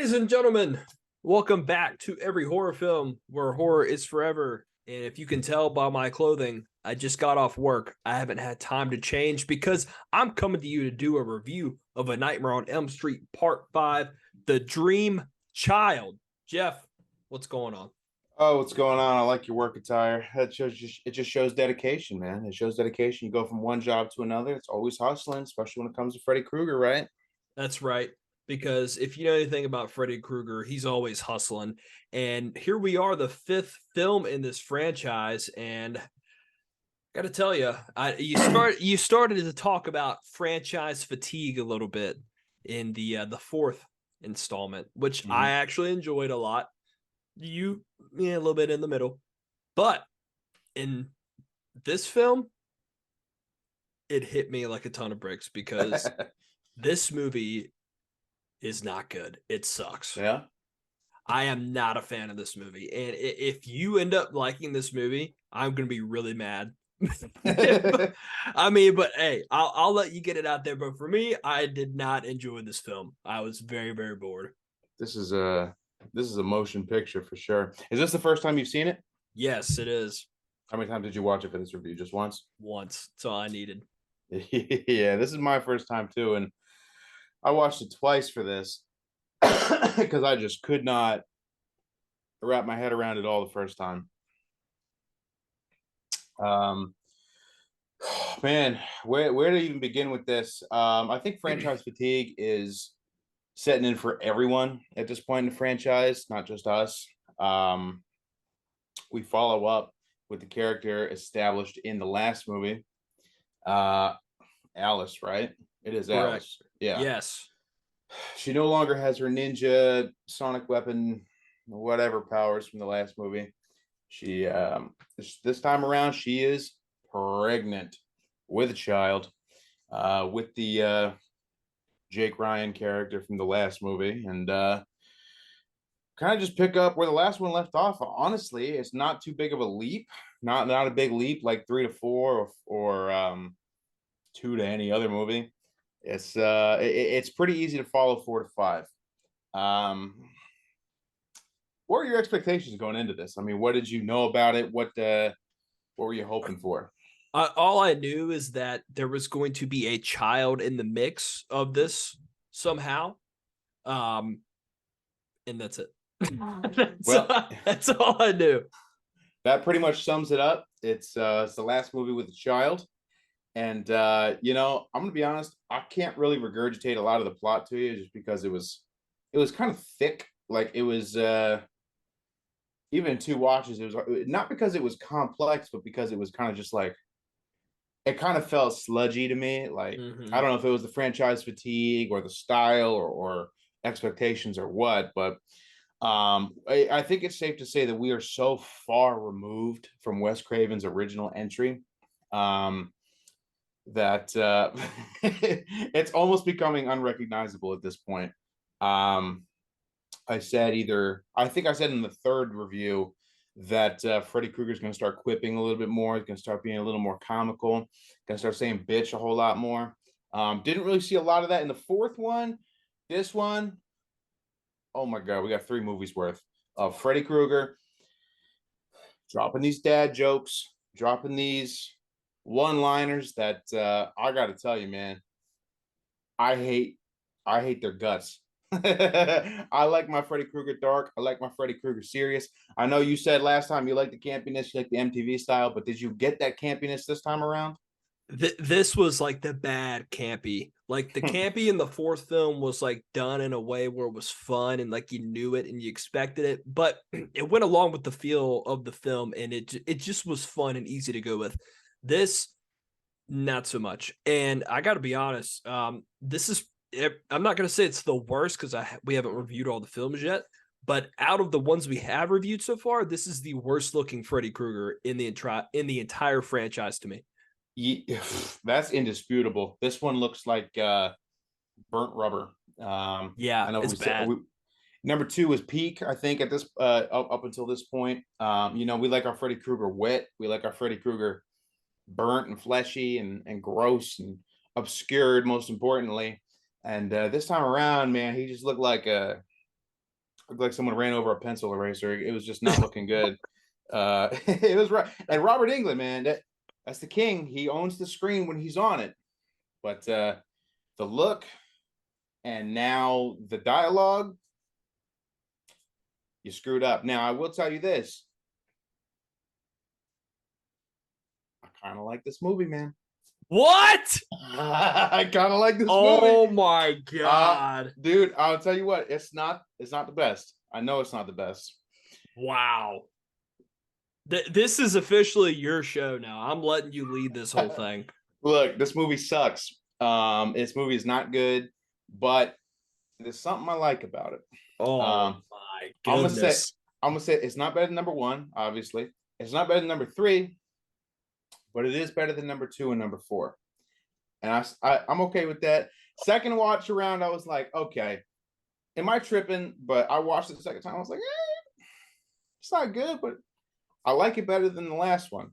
Ladies and gentlemen, welcome back to Every Horror Film, where horror is forever. And if you can tell by my clothing, I just got off work. I haven't had time to change because I'm coming to you to do a review of A Nightmare on Elm Street Part 5, The Dream Child. Jeff, what's going on? Oh, what's going on? I like your work attire. It just shows dedication, man. It shows dedication. You go from one job to another. It's always hustling, especially when it comes to Freddy Krueger, right? That's right. Because if you know anything about Freddy Krueger, he's always hustling. And here we are, the fifth film in this franchise. And got to tell you, you started to talk about franchise fatigue a little bit in the fourth installment, which I Mhm. actually enjoyed a lot. A little bit in the middle, but in this film, it hit me like a ton of bricks because this movie is not good. It sucks. Yeah. I am not a fan of this movie, and if you end up liking this movie, I'm gonna be really mad. I mean, but hey, I'll let you get it out there. But for me, I did not enjoy this film. I was very, very bored. This is a this is a motion picture for sure. Is this the first time you've seen it? Yes, it is. How many times did you watch it for this review? Just once? Once, that's all I needed. Yeah, this is my first time too, and I watched it twice for this because I just could not wrap my head around it all the first time. Um, man, where to even begin with this? I think franchise fatigue is setting in for everyone at this point in the franchise, not just us. Um, we follow up with the character established in the last movie, uh, Alice, right? It is Correct. Alice. Yeah. Yes. She no longer has her ninja sonic weapon, whatever powers from the last movie. She this time around she is pregnant with a child, with the Jake Ryan character from the last movie, and kind of just pick up where the last one left off. Honestly, it's not too big of a leap, not a big leap like 3 to 4 or 2 to any other movie. It's pretty easy to follow 4 to 5. Um, what were your expectations going into this? I mean, what did you know about it? What were you hoping for? All I knew is that there was going to be a child in the mix of this somehow. Um, and that's it. that's, Well, that's all I knew. that pretty much sums it up. It's the last movie with a child. And I'm gonna be honest, I can't really regurgitate a lot of the plot to you just because it was kind of thick. Like it was even in 2 watches, it was not because it was complex, but because it was kind of just like it kind of felt sludgy to me. Like I Mm-hmm. don't know if it was the franchise fatigue or the style or expectations or what, but I think it's safe to say that we are so far removed from Wes Craven's original entry. Um, that it's almost becoming unrecognizable at this point. Um, I think I said in the third review that Freddy Krueger is going to start quipping a little bit more. He's going to start being a little more comical. Going to start saying bitch a whole lot more. Didn't really see a lot of that in the fourth one. This one, oh my God, we got 3 movies worth of Freddy Krueger dropping these dad jokes, dropping these one-liners that I got to tell you, man, I hate I hate their guts. I like my Freddy Krueger dark. I like my Freddy Krueger serious. I know you said last time you like the campiness, you like the MTV style, but did you get that campiness this time around? This was like the bad campy. Like the campy in the fourth film was like done in a way where it was fun and like you knew it and you expected it, but it went along with the feel of the film and it just was fun and easy to go with. This not so much. And I got to be honest, this is I'm not going to say it's the worst because we haven't reviewed all the films yet. But out of the ones we have reviewed so far, this is the worst looking Freddy Krueger in the entire franchise to me. That's indisputable. This one looks like burnt rubber. I Yeah, know it's bad. number 2 is peak. I think at this up until this point, we like our Freddy Krueger wet. We like our Freddy Krueger burnt and fleshy and gross and obscured, most importantly. And this time around, man, he just looked like a Looked like someone ran over a pencil eraser. It was just not looking good. It was right. And Robert Englund, man, that's the king. He owns the screen when he's on it. But the look and now the dialogue, you screwed up. Now, I will tell you this. I kind of like this movie, man. What? I kind of like this Oh movie. my god. Dude, I'll tell you what, it's not the best. I know it's not the best. Wow. This is officially your show now. I'm letting you lead this whole thing. Look, this movie sucks. This movie is not good, but there's something I like about it. Oh Um, my I'm gonna say goodness. I'm gonna say it's not better than number one, obviously. It's not better than number three, but it is better than number two and number four. And I'm okay with that. Second watch around, I was like, okay, am I tripping? But I watched it the second time. I was like, it's not good, but I like it better than the last one.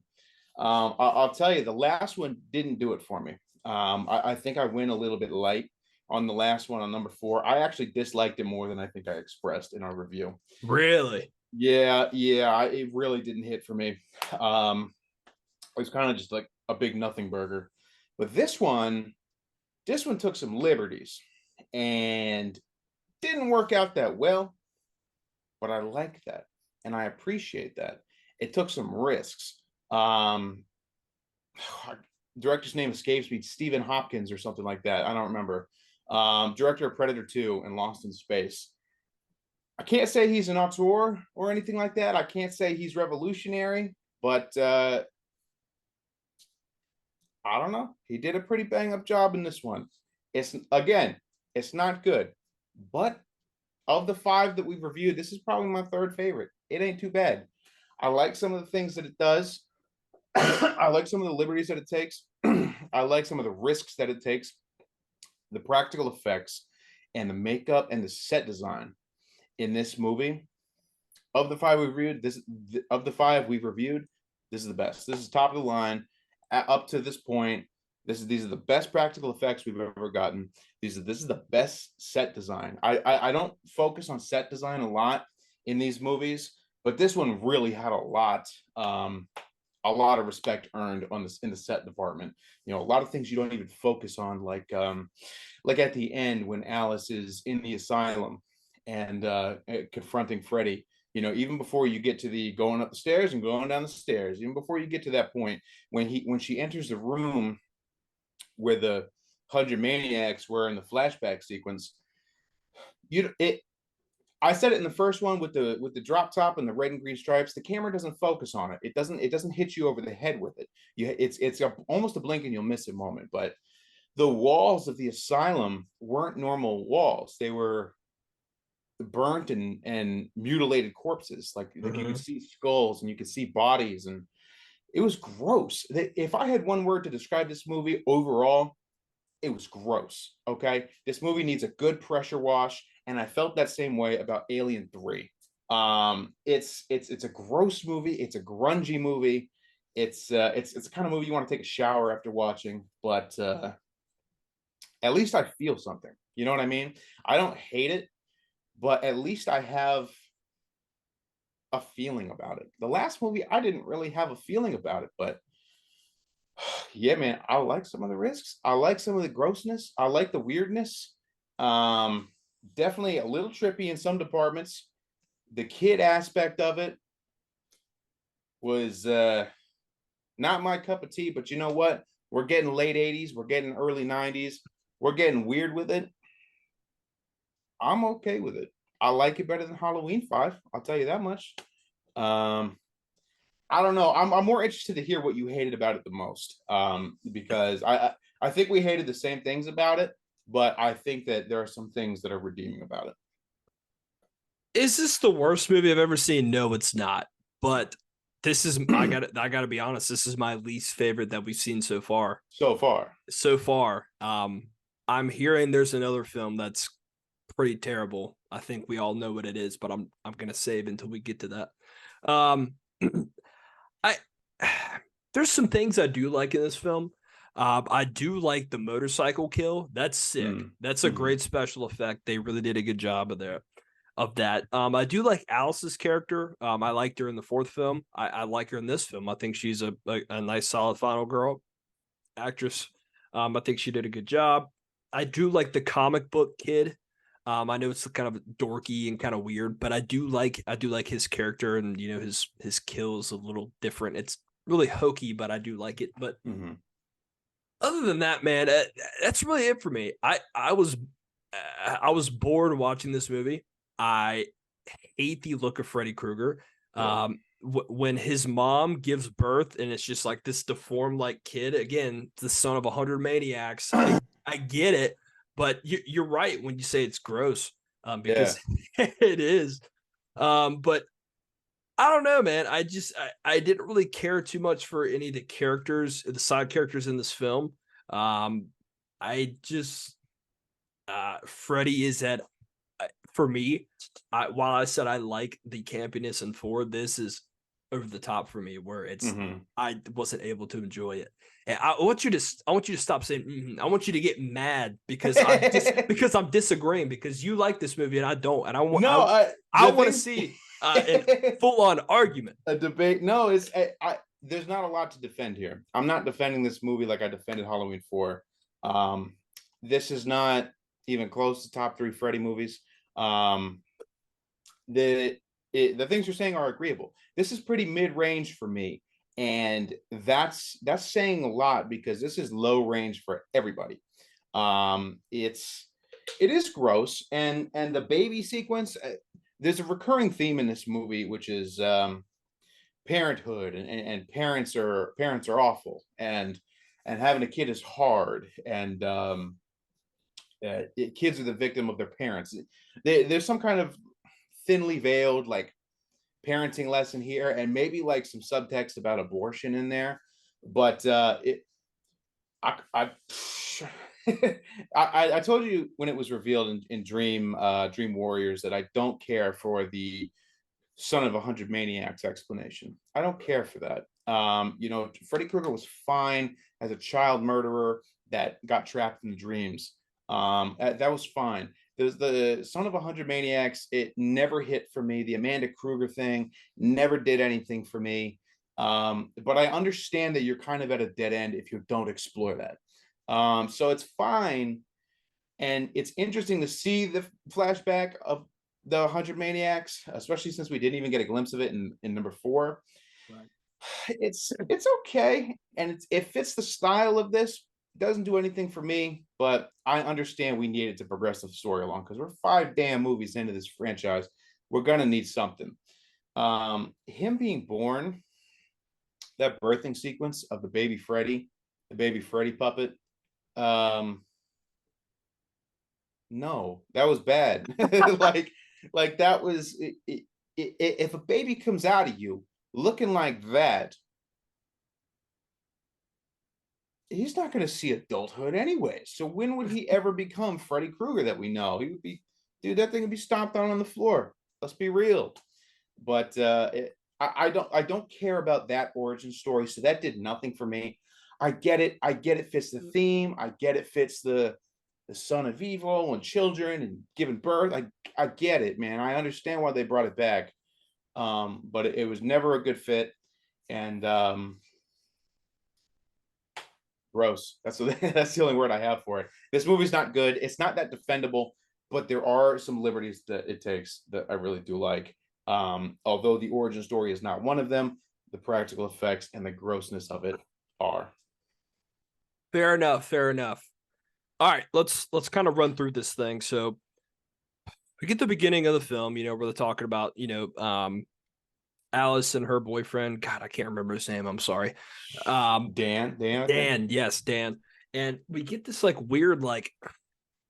I'll tell you, the last one didn't do it for me. I think I went a little bit light on the last one on number four. I actually disliked it more than I think I expressed in our review. Really? Yeah, it really didn't hit for me. It was kind of just like a big nothing burger. But this one took some liberties and didn't work out that well. But I like that and I appreciate that. It took some risks. Director's name escapes me, Stephen Hopkins or something like that. I don't remember. Director of Predator 2 and Lost in Space. I can't say he's an auteur or anything like that. I can't say he's revolutionary, but I don't know. He did a pretty bang up job in this one. It's not good, but of the five that we've reviewed, this is probably my third favorite. It ain't too bad. I like some of the things that it does. I like some of the liberties that it takes. I like some of the risks that it takes, the practical effects, and the makeup and the set design in this movie. Of the five we've reviewed, this is the best. This is top of the line. Up to this point, these are the best practical effects we've ever gotten. This is the best set design. I don't focus on set design a lot in these movies, but this one really had a lot of respect earned on this in the set department. You know, a lot of things you don't even focus on, like at the end when Alice is in the asylum and confronting Freddy. You know, even before you get to the going up the stairs and going down the stairs, even before you get to that point, when she enters the room where the 100 maniacs were in the flashback sequence, I said it in the first one with the drop top and the red and green stripes. The camera doesn't focus on it. It doesn't hit you over the head with it. It's almost a blink and you'll miss it moment. But the walls of the asylum weren't normal walls. They were burnt and mutilated corpses. Like you could see skulls and you could see bodies, and it was gross. If I had one word to describe this movie overall, it was gross. Okay, this movie needs a good pressure wash, and I felt that same way about Alien 3. It's a gross movie. It's a grungy movie. It's the kind of movie you want to take a shower after watching, but at least I feel something. You know what I mean? I don't hate it, but at least I have a feeling about it. The last movie, I didn't really have a feeling about it, but yeah, man, I like some of the risks. I like some of the grossness. I like the weirdness. Definitely a little trippy in some departments. The kid aspect of it was not my cup of tea, but you know what? We're getting late 80s, we're getting early 90s, we're getting weird with it. I'm okay with it. I like it better than Halloween 5. I'll tell you that much. I don't know. I'm more interested to hear what you hated about it the most. Because I think we hated the same things about it, but I think that there are some things that are redeeming about it. Is this the worst movie I've ever seen? No, it's not. But this is I gotta be honest, this is my least favorite that we've seen so far. So far. So far. I'm hearing there's another film that's pretty terrible. I think we all know what it is, but I'm gonna save until we get to that. I there's some things I do like in this film. I do like the motorcycle kill. That's sick. That's a great special effect. They really did a good job of that. of that. I do like Alice's character. I liked her in the fourth film. I like her in this film. I think she's a nice, solid final girl actress. I think she did a good job. I do like the comic book kid. I know it's kind of dorky and kind of weird, but I do like his character, and his kills a little different. It's really hokey, but I do like it. But Mhm. other than that, man, that's really it for me. I was bored watching this movie. I hate the look of Freddy Krueger. Yep. When his mom gives birth and it's just like this deformed like kid, again, the son of 100 maniacs. I get it, but you're right when you say it's gross, Yeah. because it is. But I don't know, man. I didn't really care too much for any of the characters, the side characters in this film. Um, I just Freddy is at for me. While I said I like the campiness in four, this is over the top for me, where Mhm. I wasn't able to enjoy it. And I want you to stop saying. I want you to get mad because because I'm disagreeing, because you like this movie and I don't, and No, I the want to thing see an full on argument. a debate. No, there's not a lot to defend here. I'm not defending this movie like I defended Halloween 4. Um, this is not even close to top 3 Freddy movies. Um, the the things you're saying are agreeable. This is pretty mid-range for me, and that's saying a lot because this is low range for everybody. It is gross, and the baby sequence. There's a recurring theme in this movie, which is parenthood, and parents are awful, and having a kid is hard, and kids are the victim of their parents. There's some kind of thinly veiled like parenting lesson here, and maybe like some subtext about abortion in there, but it I I told you when it was revealed in Dream Warriors that I don't care for the son of 100 maniacs explanation. I don't care for that. Freddy Krueger was fine as a child murderer that got trapped in the dreams. That was fine. There's the son of 100 maniacs. It never hit for me. The Amanda Kruger thing never did anything for me. But I understand that you're kind of at a dead end if you don't explore that. So it's fine, and it's interesting to see the flashback of the 100 maniacs, especially since we didn't even get a glimpse of it in number 4. Right. It's okay, and it fits the style of this. It doesn't do anything for me, but I understand we needed to progress the story along because we're 5 damn movies into this franchise. We're gonna need something. Him being born, that birthing sequence of the baby Freddy puppet. Um, no, that was bad. like that was if a baby comes out of you looking like that, he's not going to see adulthood anyway. So when would he ever become Freddy Krueger that we know? He would be, dude. That thing would be stomped on the floor. Let's be real. But I don't care about that origin story. So that did nothing for me. I get it. I get it fits the theme. I get it fits the son of evil and children and giving birth. I get it, man. I understand why they brought it back. But it was never a good fit. And gross. That's the only word I have for it. This movie's not good. It's not that defendable, but there are some liberties that it takes that I really do like. Although the origin story is not one of them, the practical effects and the grossness of it are. Fair enough. Fair enough. All right, let's kind of run through this thing. So we get the beginning of the film, where they're talking about, Alice and her boyfriend. God, I can't remember his name. I'm sorry. Dan, I think. Dan, yes, Dan. And we get this like weird, like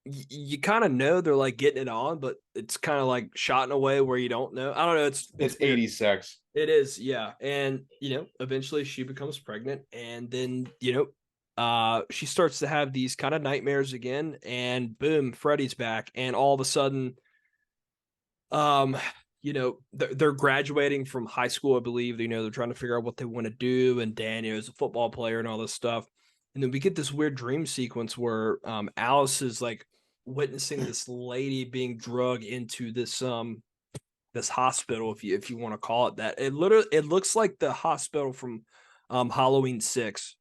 you kind of know they're like getting it on, but it's kind of like shot in a way where you don't know. I don't know. It's It's weird. 80s sex. It is, yeah. And eventually she becomes pregnant, and then she starts to have these kind of nightmares again, and boom, Freddy's back, and all of a sudden, um, they're graduating from high school, I believe. They're trying to figure out what they want to do, and Dan, is a football player and all this stuff. And then we get this weird dream sequence where Alice is like witnessing this lady being drugged into this hospital, if you want to call it that. It looks like the hospital from Halloween 6,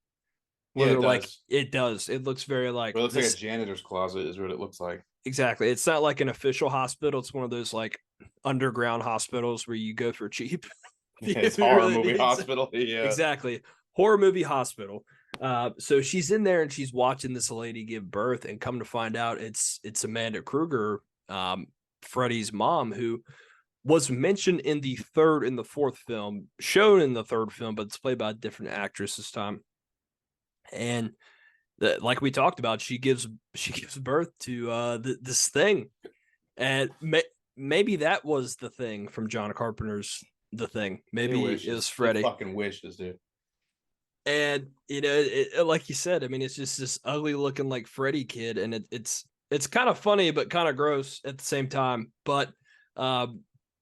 where Yeah, they're it like, does. it does. It looks very Or like it looks like a this. janitor's closet is what it looks like. Exactly. It's not like an official hospital. It's one of those like underground hospitals where you go for cheap. It's If you horror really movie need hospital. Yeah. exactly. Horror movie hospital. So she's in there and she's watching this lady give birth, and come to find out it's Amanda Kruger, Freddy's mom, who was mentioned in the fourth film, shown in the third film, but it's played by a different actress this time. And like we talked about, she gives birth to this thing, and maybe that was the thing from John Carpenter's The Thing. It Maybe it was wishes. It Freddy. fucking wishes, dude. And like you said, I mean, it's just this ugly looking like Freddy kid, and it's kind of funny but kind of gross at the same time. But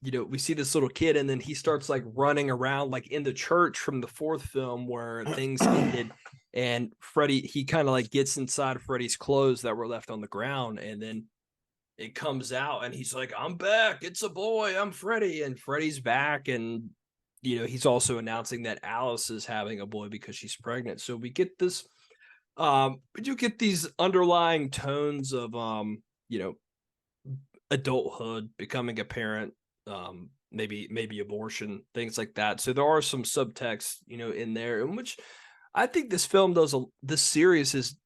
we see this little kid, and then he starts like running around like in the church from the fourth film where things ended, and Freddy, he kind of like gets inside Freddy's clothes that were left on the ground, and then it comes out, and he's like, "I'm back. It's a boy. I'm Freddy," and Freddy's back, and he's also announcing that Alice is having a boy because she's pregnant. So we get this, we do get these underlying tones of, you know, adulthood, becoming a parent, maybe abortion, things like that. So there are some subtext, in there, in which I think this film this series is,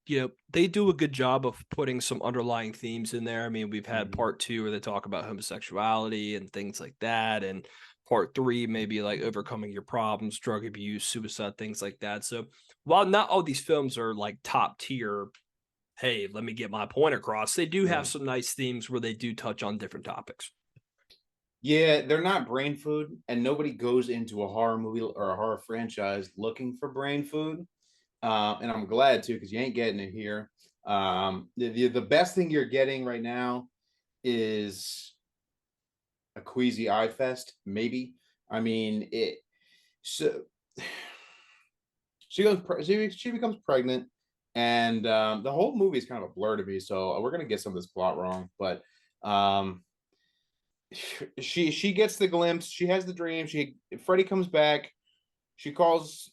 they do a good job of putting some underlying themes in there. I mean, we've had Mhm. part 2 where they talk about homosexuality and things like that, and part 3 maybe like overcoming your problems, drug abuse, suicide, things like that. So while not all these films are like top tier, hey, let me get my point across, they do have Yeah. some nice themes where they do touch on different topics. Yeah, they're not brain food, and nobody goes into a horror movie or a horror franchise looking for brain food. And I'm glad too, because you ain't getting it here. The best thing you're getting right now is a queasy eye fest, maybe. I mean, it. So she becomes pregnant, and the whole movie is kind of a blur to me. So we're gonna get some of this plot wrong, but um, she gets the glimpse. She has the dream. Freddy comes back. She calls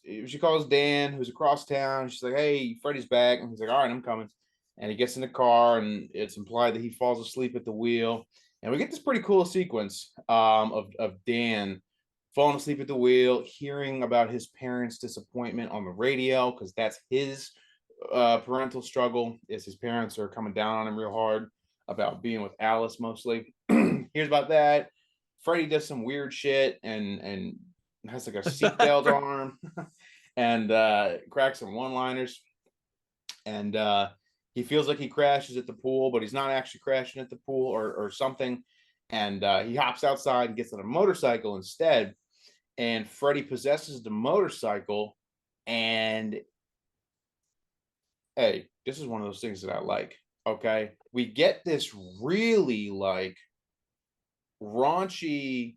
Dan, who's across town. She's like, "Hey, Freddy's back," and he's like, "All right, I'm coming." And he gets in the car, and it's implied that he falls asleep at the wheel. And we get this pretty cool sequence of Dan falling asleep at the wheel, hearing about his parents' disappointment on the radio, because that's his parental struggle. Is his parents are coming down on him real hard about being with Alice mostly. Here's about that. Freddy does some weird shit and has like a seatbelt on and cracks some one-liners. And he feels like he crashes at the pool, but he's not actually crashing at the pool or something. And he hops outside and gets on a motorcycle instead. And Freddy possesses the motorcycle. And hey, this is one of those things that I like. Okay. We get this really like raunchy,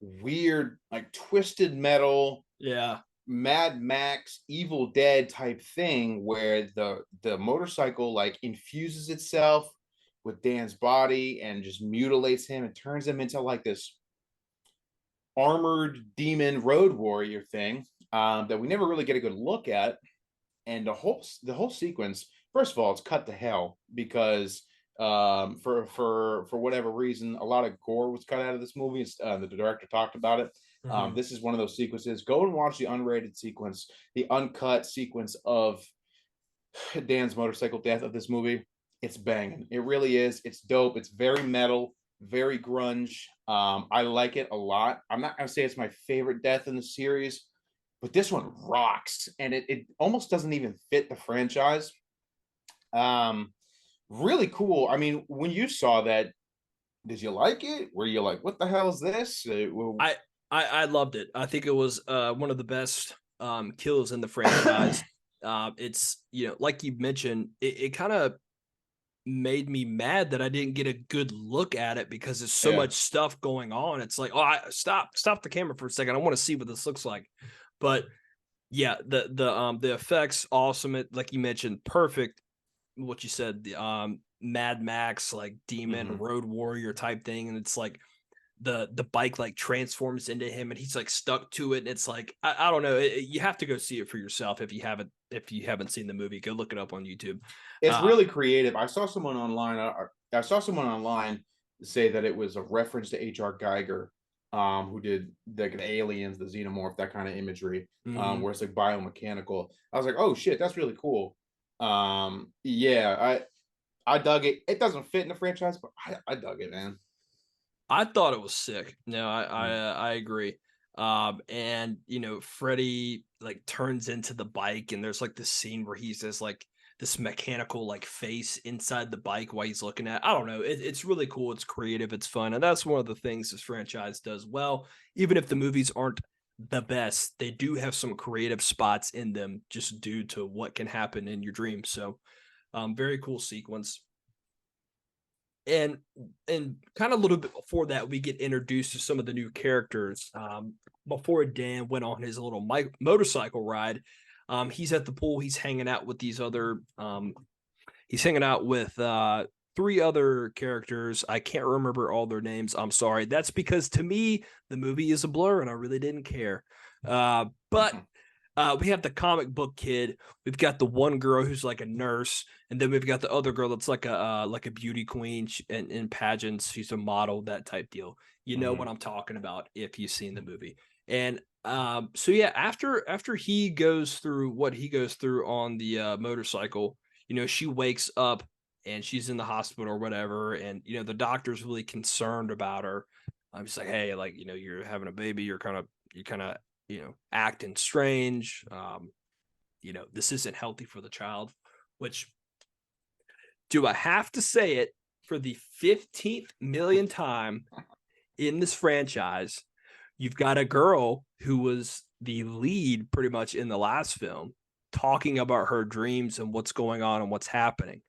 weird, like twisted metal, Yeah. Mad Max, Evil Dead type thing where the motorcycle like infuses itself with Dan's body and just mutilates him and turns him into like this armored demon road warrior thing that we never really get a good look at. And the whole sequence, first of all, it's cut to hell because for whatever reason, a lot of gore was cut out of this movie. The director talked about it. Mhm. This is one of those sequences. Go and watch the unrated sequence, the uncut sequence of Dan's motorcycle death of this movie. It's banging. It really is. It's dope. It's very metal, very grunge. I like it a lot. I'm not gonna say it's my favorite death in the series, but this one rocks, and it almost doesn't even fit the franchise. Um, Really cool. I mean, when you saw that, did you like it? Were you like, "What the hell is this?" I I loved it. I think it was one of the best kills in the franchise. It's, like you mentioned, it kind of made me mad that I didn't get a good look at it because there's so Yeah, much stuff going on. It's like, oh, stop the camera for a second. I want to see what this looks like. But yeah, the effects awesome. It, like you mentioned, perfect. What you said, Mad Max like demon road warrior type thing, and it's like the bike like transforms into him and he's like stuck to it, and it's like I don't know, you have to go see it for yourself if you haven't seen the movie. Go look it up on YouTube. It's really creative. I saw someone online. I saw someone online say that it was a reference to H.R. Geiger, who did like the aliens, the xenomorph, that kind of imagery, where it's like biomechanical. I was like, oh shit, that's really cool. Yeah, I dug it. It doesn't fit in the franchise, but I dug it, man. I thought it was sick. No, I agree. And you know, Freddy like turns into the bike, and there's like this scene where he's just like this mechanical like face inside the bike while he's looking at. I don't know. It's really cool. It's creative. It's fun, and that's one of the things this franchise does well. Even if the movies aren't the best, they do have some creative spots in them, just due to what can happen in your dreams. So, very cool sequence. and kind of a little bit before that, we get introduced to some of the new characters. Before Dan went on his little motorcycle ride, he's at the pool. He's hanging out with these other. He's hanging out with three other characters. I can't remember all their names. I'm sorry. That's because to me the movie is a blur, and I really didn't care. But we have the comic book kid. We've got the one girl who's like a nurse, and then we've got the other girl that's like a beauty queen in pageants. She's a model, that type deal. You know what I'm talking about if you've seen the movie. And so yeah, after he goes through what he goes through on the motorcycle, you know, she wakes up and she's in the hospital or whatever, and you know the doctor's really concerned about her. I'm just like, hey, like, you know, you're having a baby. You're kind of you know, acting strange. You know, this isn't healthy for the child. Which, do I have to say it for the 15th millionth time in this franchise? You've got a girl who was the lead pretty much in the last film talking about her dreams and what's going on and what's happening.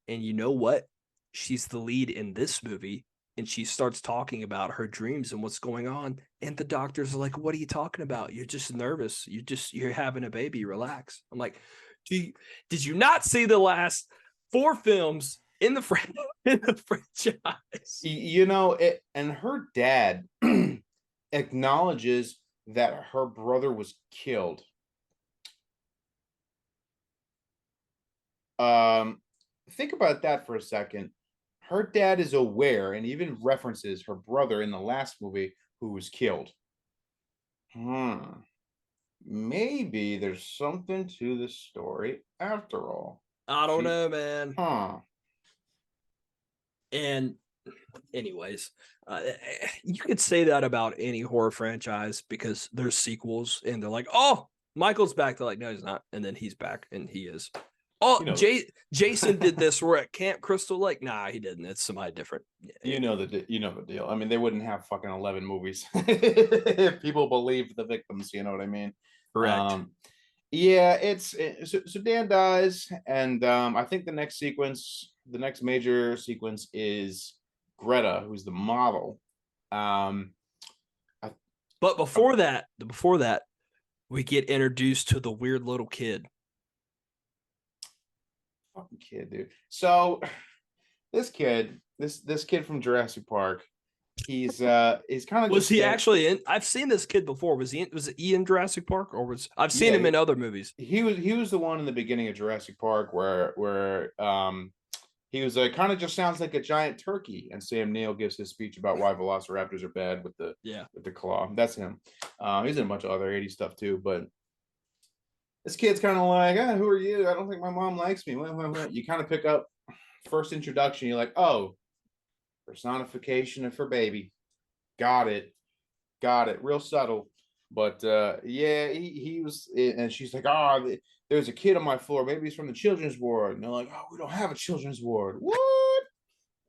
And you know what? She's the lead in this movie, and she starts talking about her dreams and what's going on. And the doctors are like, what are you talking about? You're just nervous. You're having a baby. Relax. I'm like, did you not see the last 4 films in the franchise? You know, and her dad acknowledges that her brother was killed. Think about that for a second. Her dad is aware and even references her brother in the last movie who was killed. Maybe there's something to the story after all. I don't know, man. Huh. And anyways, you could say that about any horror franchise because there's sequels and they're like, oh, Michael's back. They're like, no, he's not. And then he's back and he is. Oh, you know, Jason did this. We're at Camp Crystal Lake. Nah, he didn't. It's somebody different. You know the deal. I mean, they wouldn't have fucking 11 movies if people believe the victims. You know what I mean? Correct. Yeah, so Dan dies, and I think the next major sequence is Greta, who's the model. But before that, we get introduced to the weird little kid. Fucking kid, dude. So this kid from Jurassic Park, he's kind of was he actually in? I've seen this kid before. Was he in Jurassic Park, or I've seen him in other movies? He was the one in the beginning of Jurassic Park where he was kind of just sounds like a giant turkey, and Sam Neill gives his speech about why velociraptors are bad with the claw. That's him. He's in a bunch of other 80s stuff too, but this kid's kind of like, who are you? I don't think my mom likes me. You kind of pick up first introduction. You're like, oh, personification of her baby. Got it. Real subtle. But yeah, he was, and she's like, oh, there's a kid on my floor. Maybe he's from the children's ward. And they're like, oh, we don't have a children's ward. What?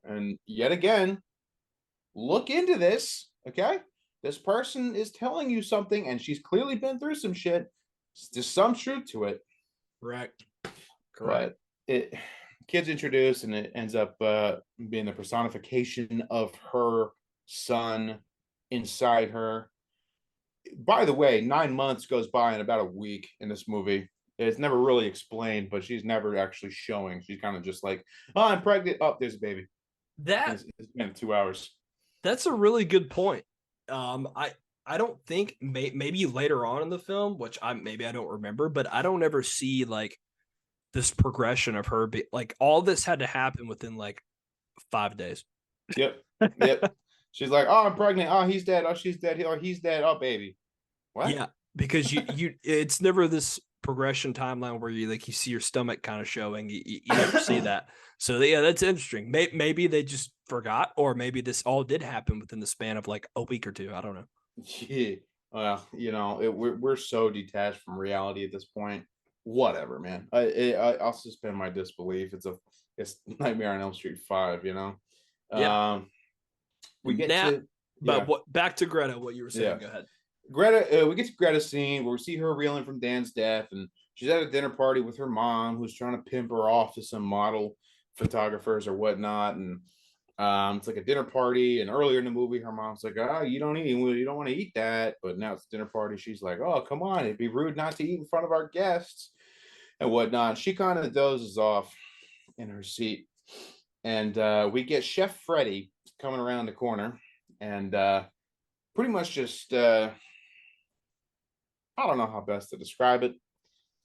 And yet again, look into this. Okay. This person is telling you something, and she's clearly been through some shit. There's some truth to it. Correct. But kid's introduced, and it ends up being the personification of her son inside her. By the way, 9 months goes by in about a week in this movie. It's never really explained, but she's never actually showing. She's kind of just like, "Oh, I'm pregnant. Oh, there's a baby." And That it's been 2 hours. that's a really good point. I don't think maybe later on in the film, which I don't remember, but I don't ever see like this progression of her like all this had to happen within like 5 days. Yep, yep. She's like, "Oh, I'm pregnant. Oh, he's dead. Oh, she's dead. Oh, he's dead. Oh, baby." What? Yeah, because you it's never this progression timeline where you see your stomach kind of showing. You never see that. So yeah, that's interesting. Maybe they just forgot, or maybe this all did happen within the span of like a week or two. I don't know. Yeah. Well, we're so detached from reality at this point. Whatever, man. I'll suspend my disbelief. It's Nightmare on Elm Street 5. Yeah. Um, we get Now, to but yeah, what back to Greta? What you were yeah. saying? Go ahead. Greta, we get to Greta's scene where we see her reeling from Dan's death, and she's at a dinner party with her mom, who's trying to pimp her off to some model photographers or whatnot. And it's like a dinner party. And earlier in the movie, her mom's like, "Oh, you don't want to eat that." But now it's a dinner party. She's like, "Oh, come on, it'd be rude not to eat in front of our guests and whatnot." She kind of dozes off in her seat, and we get Chef Freddy coming around the corner, and pretty much just I don't know how best to describe it,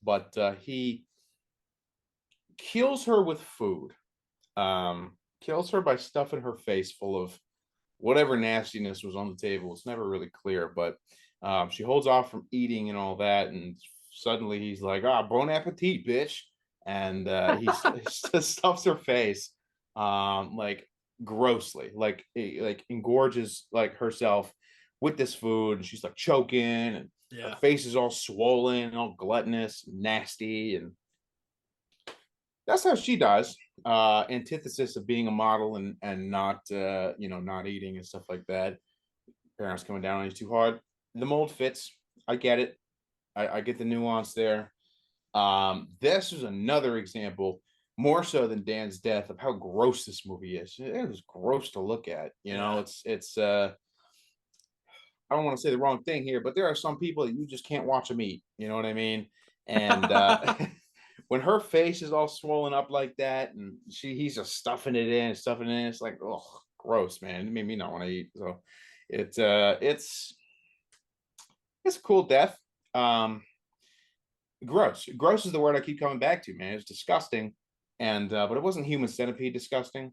but he kills her with food. Kills her by stuffing her face full of whatever nastiness was on the table. It's never really clear, but she holds off from eating and all that, and suddenly he's like, "Ah, bon appetit, bitch!" And he just stuffs her face, like grossly, like engorges like herself with this food, and she's like choking, and her Yeah. face is all swollen, all gluttonous, nasty, and that's how she dies. Antithesis of being a model and not not eating and stuff like that. Parents coming down on you too hard. The mold fits. I get it. I get the nuance there. This is another example, more so than Dan's death, of how gross this movie is. It was gross to look at. Yeah. It's I don't want to say the wrong thing here, but there are some people that you just can't watch them eat. You know what I mean? And when her face is all swollen up like that, and he's just stuffing it in, it's like, oh, gross, man. It made me not want to eat. So it's a cool death. Um, gross. Gross is the word I keep coming back to, man. It's disgusting. And but it wasn't human centipede disgusting.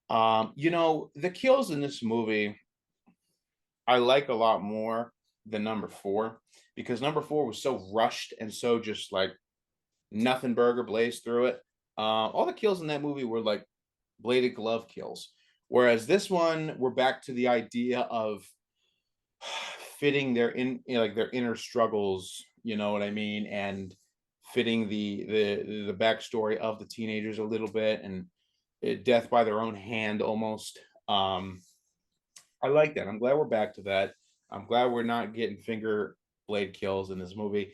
The kills in this movie I like a lot more than number four, because number four was so rushed and so just like nothing burger blazed through it. All the kills in that movie were like bladed glove kills, whereas this one we're back to the idea of fitting like their inner struggles. You know what I mean? And fitting the backstory of the teenagers a little bit, and death by their own hand almost. I like that. I'm glad we're back to that. I'm glad we're not getting finger blade kills in this movie.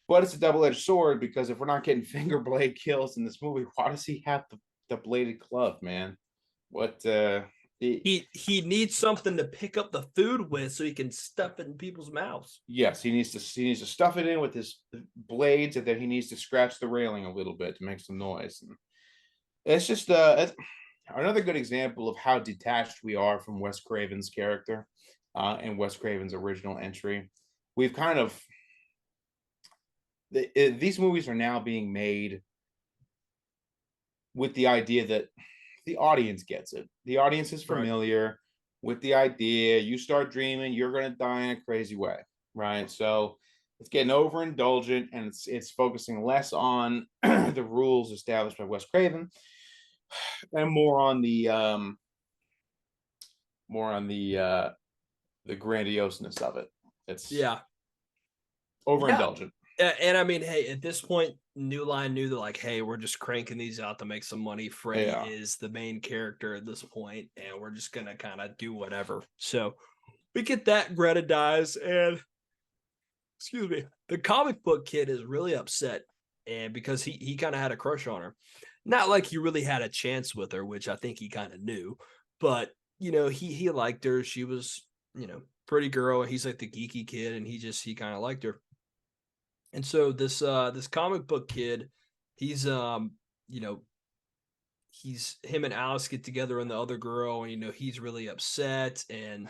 But it's a double-edged sword, because if we're not getting finger blade kills in this movie, why does he have the bladed glove, man? What He needs something to pick up the food with so he can stuff it in people's mouths. yes, he needs to stuff it in with his blades, and then he needs to scratch the railing a little bit to make some noise. And it's just it's another good example of how detached we are from Wes Craven's character and Wes Craven's original entry. We've kind of these movies are now being made with the idea that the audience gets it. The audience is Right. familiar with the idea. You start dreaming, you're going to die in a crazy way, right? So it's getting overindulgent, and it's focusing less on the rules established by Wes Craven and more on the grandioseness of it. It's Yeah. Yeah. overindulgent. And I mean, hey, at this point, New Line knew that, like, hey, we're just cranking these out to make some money. Freddie Yeah. is the main character at this point, and we're just gonna kind of do whatever. So we get that. Greta dies, and excuse me, the comic book kid is really upset, and because he kind of had a crush on her, not like he really had a chance with her, which I think he kind of knew, but he liked her. She was pretty girl. He's like the geeky kid, and he kind of liked her. And so this comic book kid, he's you know, he's him and Alice get together and the other girl, and he's really upset. And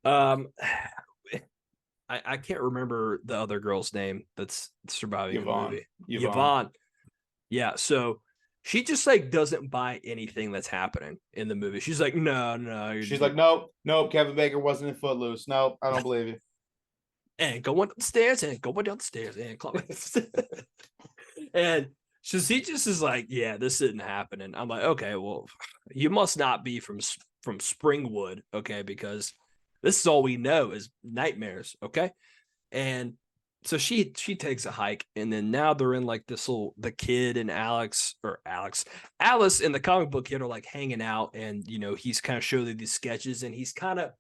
um I can't remember the other girl's name that's surviving the Yvonne. movie. Yvonne. Yvonne. Yeah, so she just like doesn't buy anything that's happening in the movie. She's like, no, no, She's like, nope, nope. Kevin Bacon wasn't in Footloose. Nope, I don't believe you. and going up the stairs and going down the stairs and climbing. And so he just is like, yeah, this isn't happening. I'm like, okay, well, you must not be from Springwood, okay, because this is all we know is nightmares, okay. And so she takes a hike, and then now they're in like this little, the kid and Alice and the comic book kid are like hanging out, and he's kind of showing these sketches, and he's kind of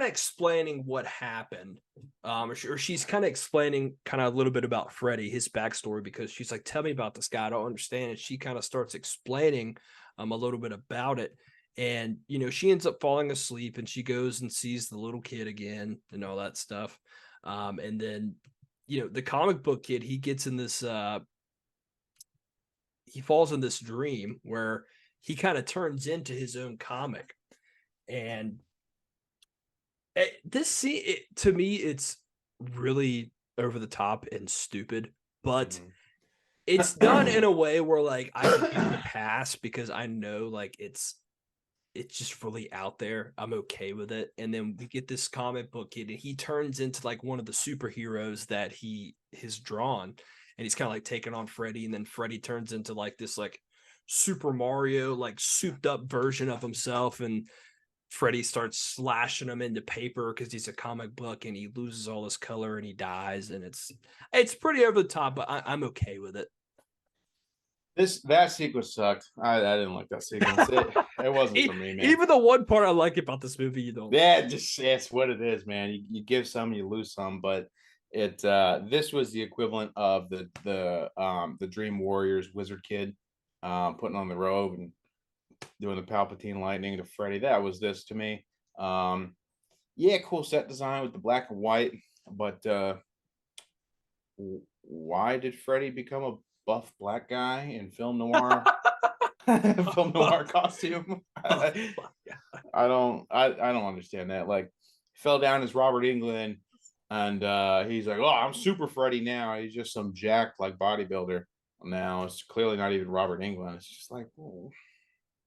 explaining what happened, or she's kind of explaining kind of a little bit about Freddy, his backstory, because she's like, tell me about this guy, I don't understand. And she kind of starts explaining a little bit about it. And she ends up falling asleep, and she goes and sees the little kid again and all that stuff. And then the comic book kid, he gets in this he falls in this dream where he kind of turns into his own comic. And this scene, to me, it's really over the top and stupid, but it's done in a way where like I can give it a pass, because I know like it's just really out there. I'm okay with it. And then we get this comic book kid, and he turns into like one of the superheroes that he has drawn, and he's kind of like taking on Freddy, and then Freddy turns into like this like Super Mario like souped up version of himself, and Freddy starts slashing him into paper because he's a comic book, and he loses all his color and he dies, and it's pretty over the top, but I'm okay with it. That sequence sucked. I didn't like that sequence. It wasn't for me, man. Even the one part I like about this movie, you don't. Yeah, just it's what it is, man. You give some, you lose some, but this was the equivalent of the Dream Warriors Wizard Kid putting on the robe and doing the Palpatine lightning to Freddy. That was this to me. Yeah, cool set design with the black and white, but why did Freddy become a buff black guy in film noir? Film noir costume. I don't understand that. Like, fell down as Robert Englund, and he's like, oh, I'm Super Freddy now. He's just some jacked like bodybuilder. Now it's clearly not even Robert Englund. It's just like, oh.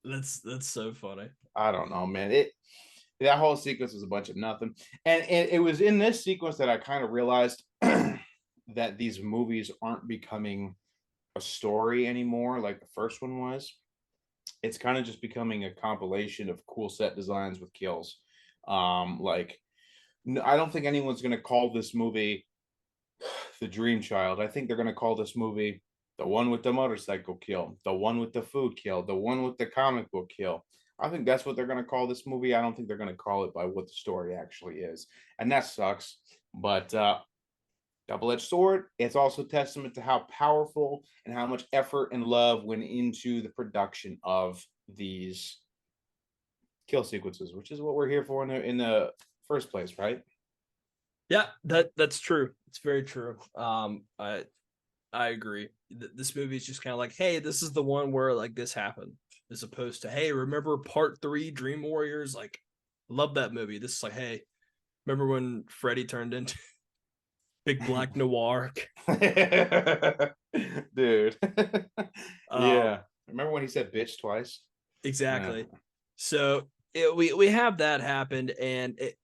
That's so funny. I don't know, man. That whole sequence was a bunch of nothing, and it was in this sequence that I kind of realized that these movies aren't becoming a story anymore like the first one was. It's kind of just becoming a compilation of cool set designs with kills. Like, I don't think anyone's going to call this movie The Dream Child. I think they're going to call this movie the one with the motorcycle kill, the one with the food kill, the one with the comic book kill. I think that's what they're going to call this movie. I don't think they're going to call it by what the story actually is. And that sucks. But double-edged sword, it's also testament to how powerful and how much effort and love went into the production of these kill sequences, which is what we're here for in the first place, right? Yeah, that's true. It's very true. I agree. This movie is just kind of like, hey, this is the one where like this happened, as opposed to, hey, remember part 3 Dream Warriors? Like, love that movie. This is like, hey, remember when Freddy turned into big black noir? Dude. Yeah. Remember when he said bitch twice? Exactly. Yeah. So we have that happened, and it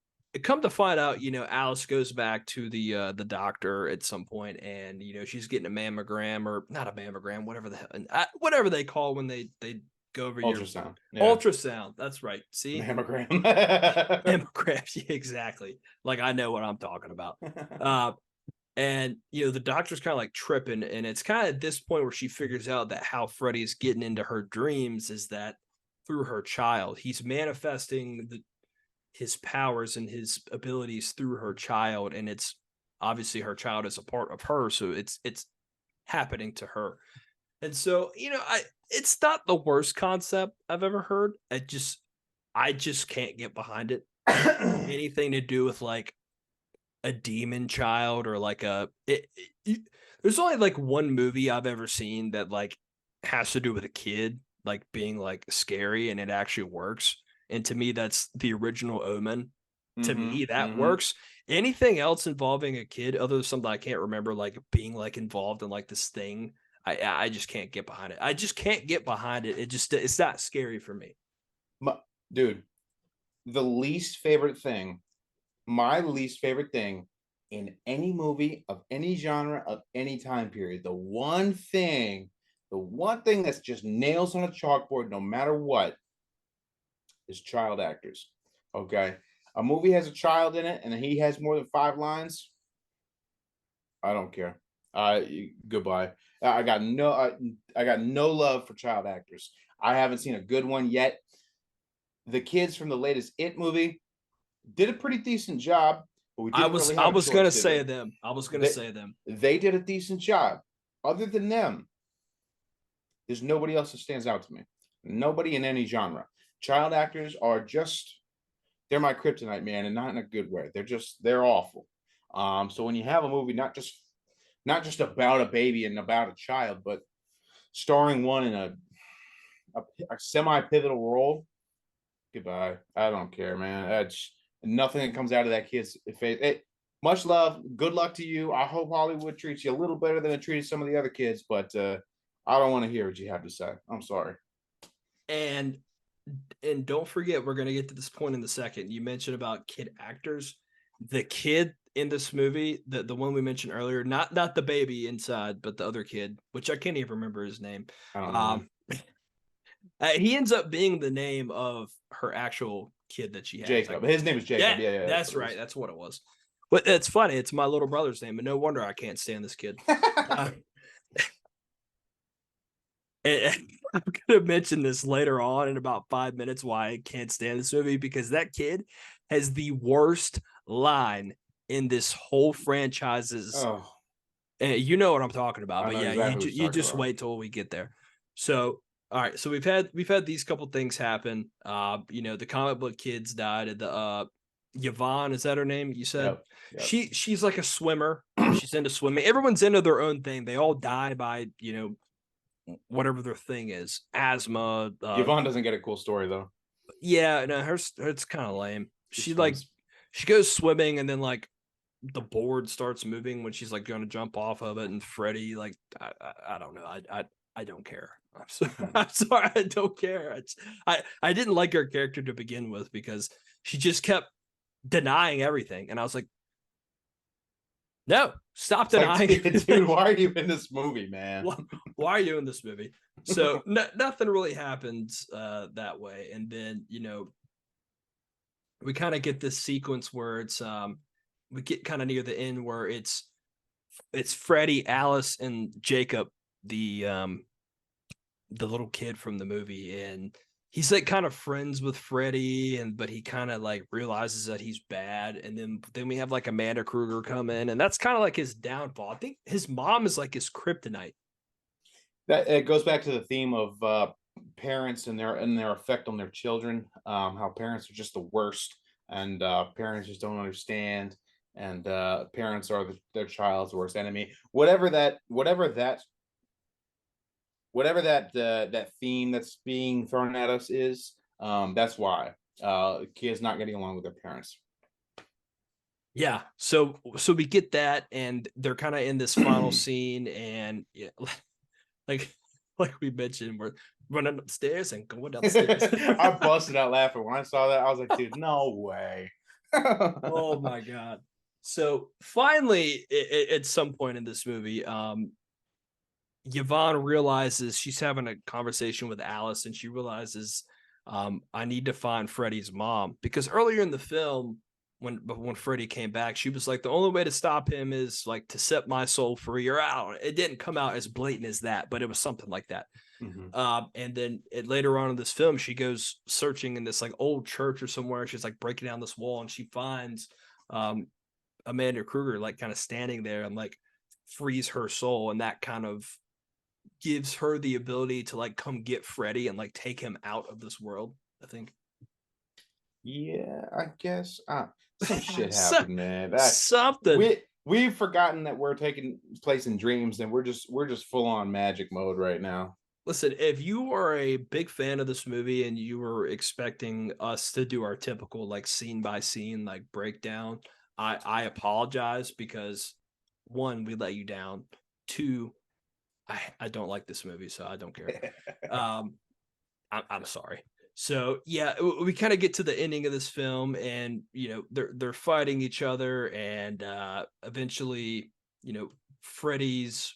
come to find out, Alice goes back to the doctor at some point, and she's getting a mammogram, or not a mammogram, whatever they call when they go over ultrasound. Ultrasound. That's right. See, mammogram. Mammogram. Yeah, exactly. Like, I know what I'm talking about. And the doctor's kind of like tripping, and it's kind of at this point where she figures out that how Freddy's getting into her dreams is that through her child. He's manifesting his powers and his abilities through her child, and it's obviously her child is a part of her, so it's happening to her. And so it's not the worst concept I've ever heard. I just can't get behind it. Anything to do with like a demon child or like there's only like one movie I've ever seen that like has to do with a kid like being like scary and it actually works. And to me, that's the original Omen. To Mm-hmm. me, that Mm-hmm. works. Anything else involving a kid, other than something I can't remember, like being like involved in like this thing, I just can't get behind it. I just can't get behind it. It's not scary for me. Dude, the least favorite thing, my least favorite thing in any movie of any genre of any time period, the one thing that's just nails on a chalkboard, no matter what, is child actors. Okay. A movie has a child in it and he has more than 5 lines. I don't care. Goodbye. I got no love for child actors. I haven't seen a good one yet. The kids from the latest It movie did a pretty decent job, but we I didn't was really I have a was gonna choice, did say we? them. I was gonna They say them. they did a decent job. Other than them, there's nobody else that stands out to me. Nobody in any genre. Child actors are just they're my kryptonite, man, and not in a good way. They're awful. So when you have a movie not just about a baby and about a child, but starring one in a semi pivotal role, goodbye. I don't care, man. That's nothing that comes out of that kid's face. Much love. Good luck to you. I hope Hollywood treats you a little better than it treated some of the other kids, but I don't want to hear what you have to say. I'm sorry. And don't forget, we're gonna get to this point in the second. You mentioned about kid actors. The kid in this movie, the one we mentioned earlier, not the baby inside, but the other kid, which I can't even remember his name. I don't know. Um, he ends up being the name of her actual kid that she has. Jacob. His name is Yeah, Jacob. Yeah, yeah, that's that's what it right. is. That's what it was. But it's funny. It's my little brother's name, and no wonder I can't stand this kid. Uh, and I'm gonna mention this later on in about 5 minutes why I can't stand this movie because that kid has the worst line in this whole franchise's. Oh, You know what I'm talking about, I but know yeah, exactly what you you're talking just about. wait till we get there. So all right, so we've had these couple things happen. The comic book kids died at the Yvonne, is that her name? You said Yep. Yep. she's like a swimmer. She's into swimming. Everyone's into their own thing. They all die by whatever their thing is, asthma. Yvonne doesn't get a cool story though. Yeah, no, it's kind of lame. She She like swims. she goes swimming and then like the board starts moving when she's like going to jump off of it, and Freddy like I don't know. I don't care. I'm sorry. I'm sorry. I don't care. I didn't like her character to begin with because she just kept denying everything, and I was like, no, stop It's like, denying. dude, why are you in this movie, man? Why are you in this movie? So nothing really happens that way, and then we kind of get this sequence where it's we get kind of near the end where it's Freddie, Alice, and Jacob, the little kid from the movie, and he's like kind of friends with Freddie, but he kind of like realizes that he's bad, and then we have like Amanda Kruger come in, and that's kind of like his downfall. I think his mom is like his kryptonite. That it goes back to the theme of parents and their effect on their children. How parents are just the worst, and parents just don't understand, and parents are their child's worst enemy. Whatever that theme that's being thrown at us is, that's why kids not getting along with their parents. Yeah, so we get that, and they're kind of in this final scene, and yeah, like like we mentioned, we're running upstairs and going downstairs. I busted out laughing when I saw that. I was like, dude, no way. Oh my god! So finally, at some point in this movie, Yvonne realizes she's having a conversation with Alice, and she realizes I need to find Freddy's mom, because earlier in the film, when Freddy came back, she was like, the only way to stop him is like to set my soul free or out. It didn't come out as blatant as that, but it was something like that. Mhm. And then later on in this film, she goes searching in this like old church or somewhere. She's like breaking down this wall, and she finds Amanda Kruger like kind of standing there and like frees her soul, and that kind of gives her the ability to like come get Freddy and like take him out of this world, I think. Yeah, I guess some shit So, happened, man. something. We've forgotten that we're taking place in dreams, and we're just full on magic mode right now. Listen, if you are a big fan of this movie and you were expecting us to do our typical like scene by scene like breakdown, I apologize because one, we let you down. Two, I don't like this movie, so I don't care. Um, I'm sorry. So yeah, we kind of get to the ending of this film, and they're fighting each other, and eventually, Freddy's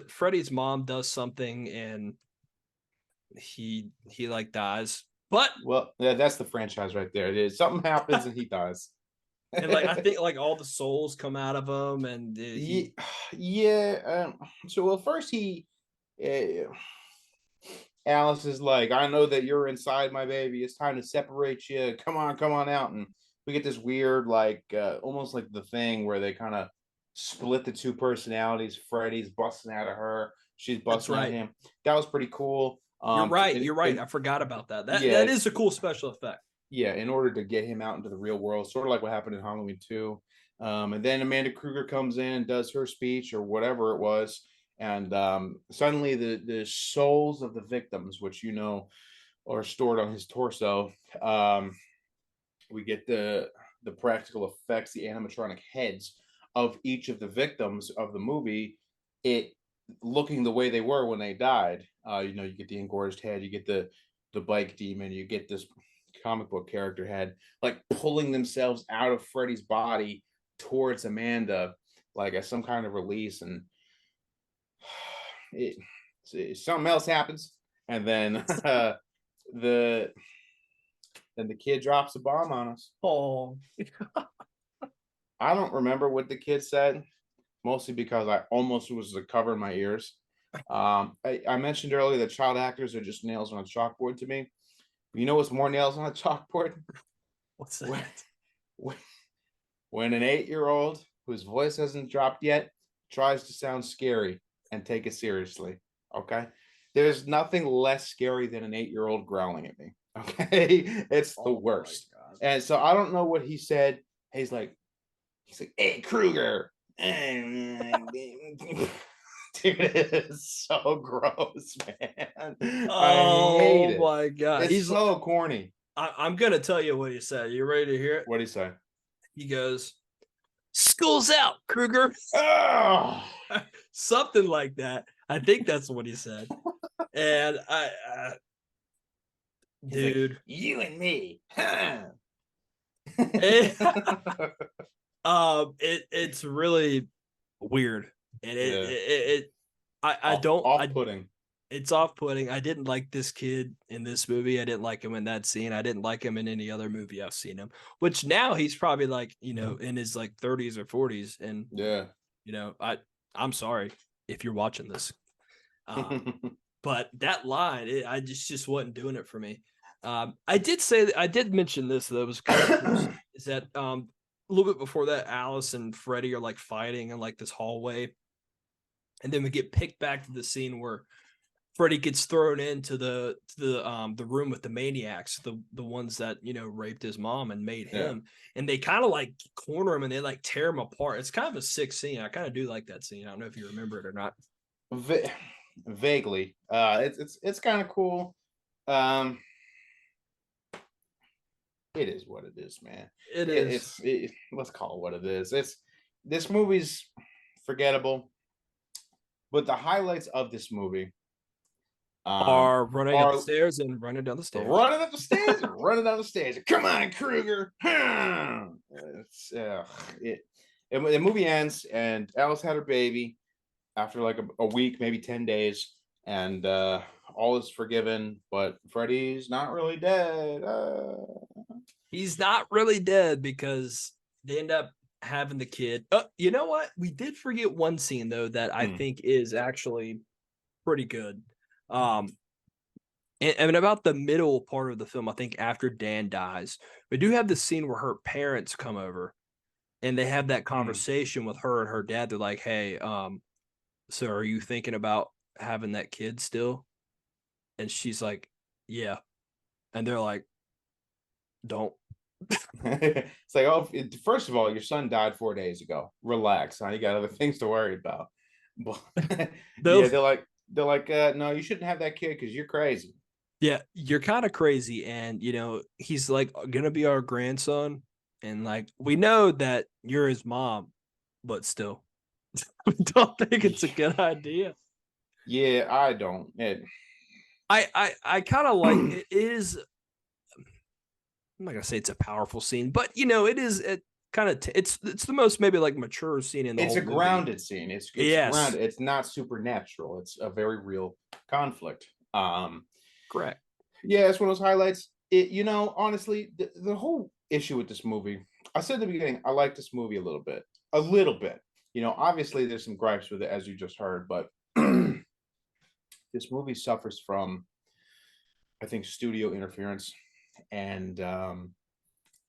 Freddy's mom does something, and he like dies. But Well, yeah, that's the franchise right there. It is something happens and he dies. and like I think like all the souls come out of him, and Ye- he yeah. So well, first uh, Alice is like, I know that you're inside my baby. It's time to separate you. Come on out. And we get this weird, like, almost like the thing where they kind of split the two personalities. Freddy's busting out of her. She's that's busting out of right. him. That was pretty cool. You're right. You're right. I forgot about that. That Yeah, is a cool special effect. yeah, in order to get him out into the real world, sort of like what happened in Halloween 2. And then Amanda Kruger comes in and does her speech or whatever it was. And suddenly the souls of the victims, which are stored on his torso, we get the practical effects, the animatronic heads of each of the victims of the movie, it looking the way they were when they died. You get the engorged head, you get the bike demon, you get this comic book character head, like pulling themselves out of Freddy's body towards Amanda, like as some kind of release, and it, something else happens, and then the the kid drops a bomb on us. Oh, I don't remember what the kid said, mostly because I almost was covering my ears. I mentioned earlier that child actors are just nails on a chalkboard to me. You know what's more nails on a chalkboard? what's When, that? when, when an 8-year-old whose voice hasn't dropped yet tries to sound scary and take it seriously. Okay. There's nothing less scary than an 8-year-old growling at me. Okay. It's the Oh my worst. god. And so I don't know what he said. He's like, hey, Kruger. Dude, it is so gross, man. I hate Oh it. my god. It's so corny. I'm gonna tell you what he said. You ready to hear it? What do you say? He goes, "School's out, Kruger." Oh, Something like that. I think that's what he said. And he's like, dude, you and me. Huh? it, it's really weird, and Yeah. I don't I Off-putting. it's off putting. I didn't like this kid in this movie. I didn't like him in that scene. I didn't like him in any other movie I've seen him. Which now he's probably like in his like 30s or 40s, and Yeah. I'm sorry if you're watching this. But that line, I just wasn't doing it for me. I did say that I did mention this though. It was kind of cool. Is that a little bit before that, Alice and Freddy are like fighting in like this hallway, and then we get picked back to the scene where Freddy gets thrown into the room with the maniacs, the ones that raped his mom and made Yeah. him, and they kind of like corner him and they like tear him apart. It's kind of a sick scene. I kind of do like that scene. I don't know if you remember it or not. Va- Vaguely. It's kind of cool. Um, it is what it is, man. It is. Let's call it what it is. This movie's forgettable, but the highlights of this movie um Are running up the are stairs and running down the stairs. running up the stairs and running down the stairs. Come on, Kruger. It's the movie ends and Alice had her baby after like a week, maybe 10 days, and all is forgiven, but Freddy's not really dead. He's not really dead because they end up having the kid. You know what? We did forget one scene though that I Hmm. think is actually pretty good. Um, and about the middle part of the film, I think after Dan dies, we do have the scene where her parents come over and they have that Hmm. conversation with her and her dad. They're like, "Hey, so are you thinking about having that kid still?" And she's like, "Yeah." And they're like, Don't. It's like, oh, first of all, your son died 4 days ago. Relax, huh? You got other things to worry about. But yeah, They'll they're like, no, you shouldn't have that kid because you're crazy. Yeah, you're kind of crazy. And, he's like going to be our grandson. And like, we know that you're his mom, but still, I don't think it's a good idea. Yeah, I don't. I kind of like it is. I'm not going to say it's a powerful scene, but it is it kind of, it's the most maybe like mature scene in the It's whole a movie. grounded scene. It's Yes, grounded. It's not supernatural. It's a very real conflict. correct. Yeah, it's one of those highlights. Honestly, the whole issue with this movie, I said at the beginning, I like this movie a little bit. A little bit. Obviously there's some gripes with it, as you just heard, but this movie suffers from, I think, studio interference and a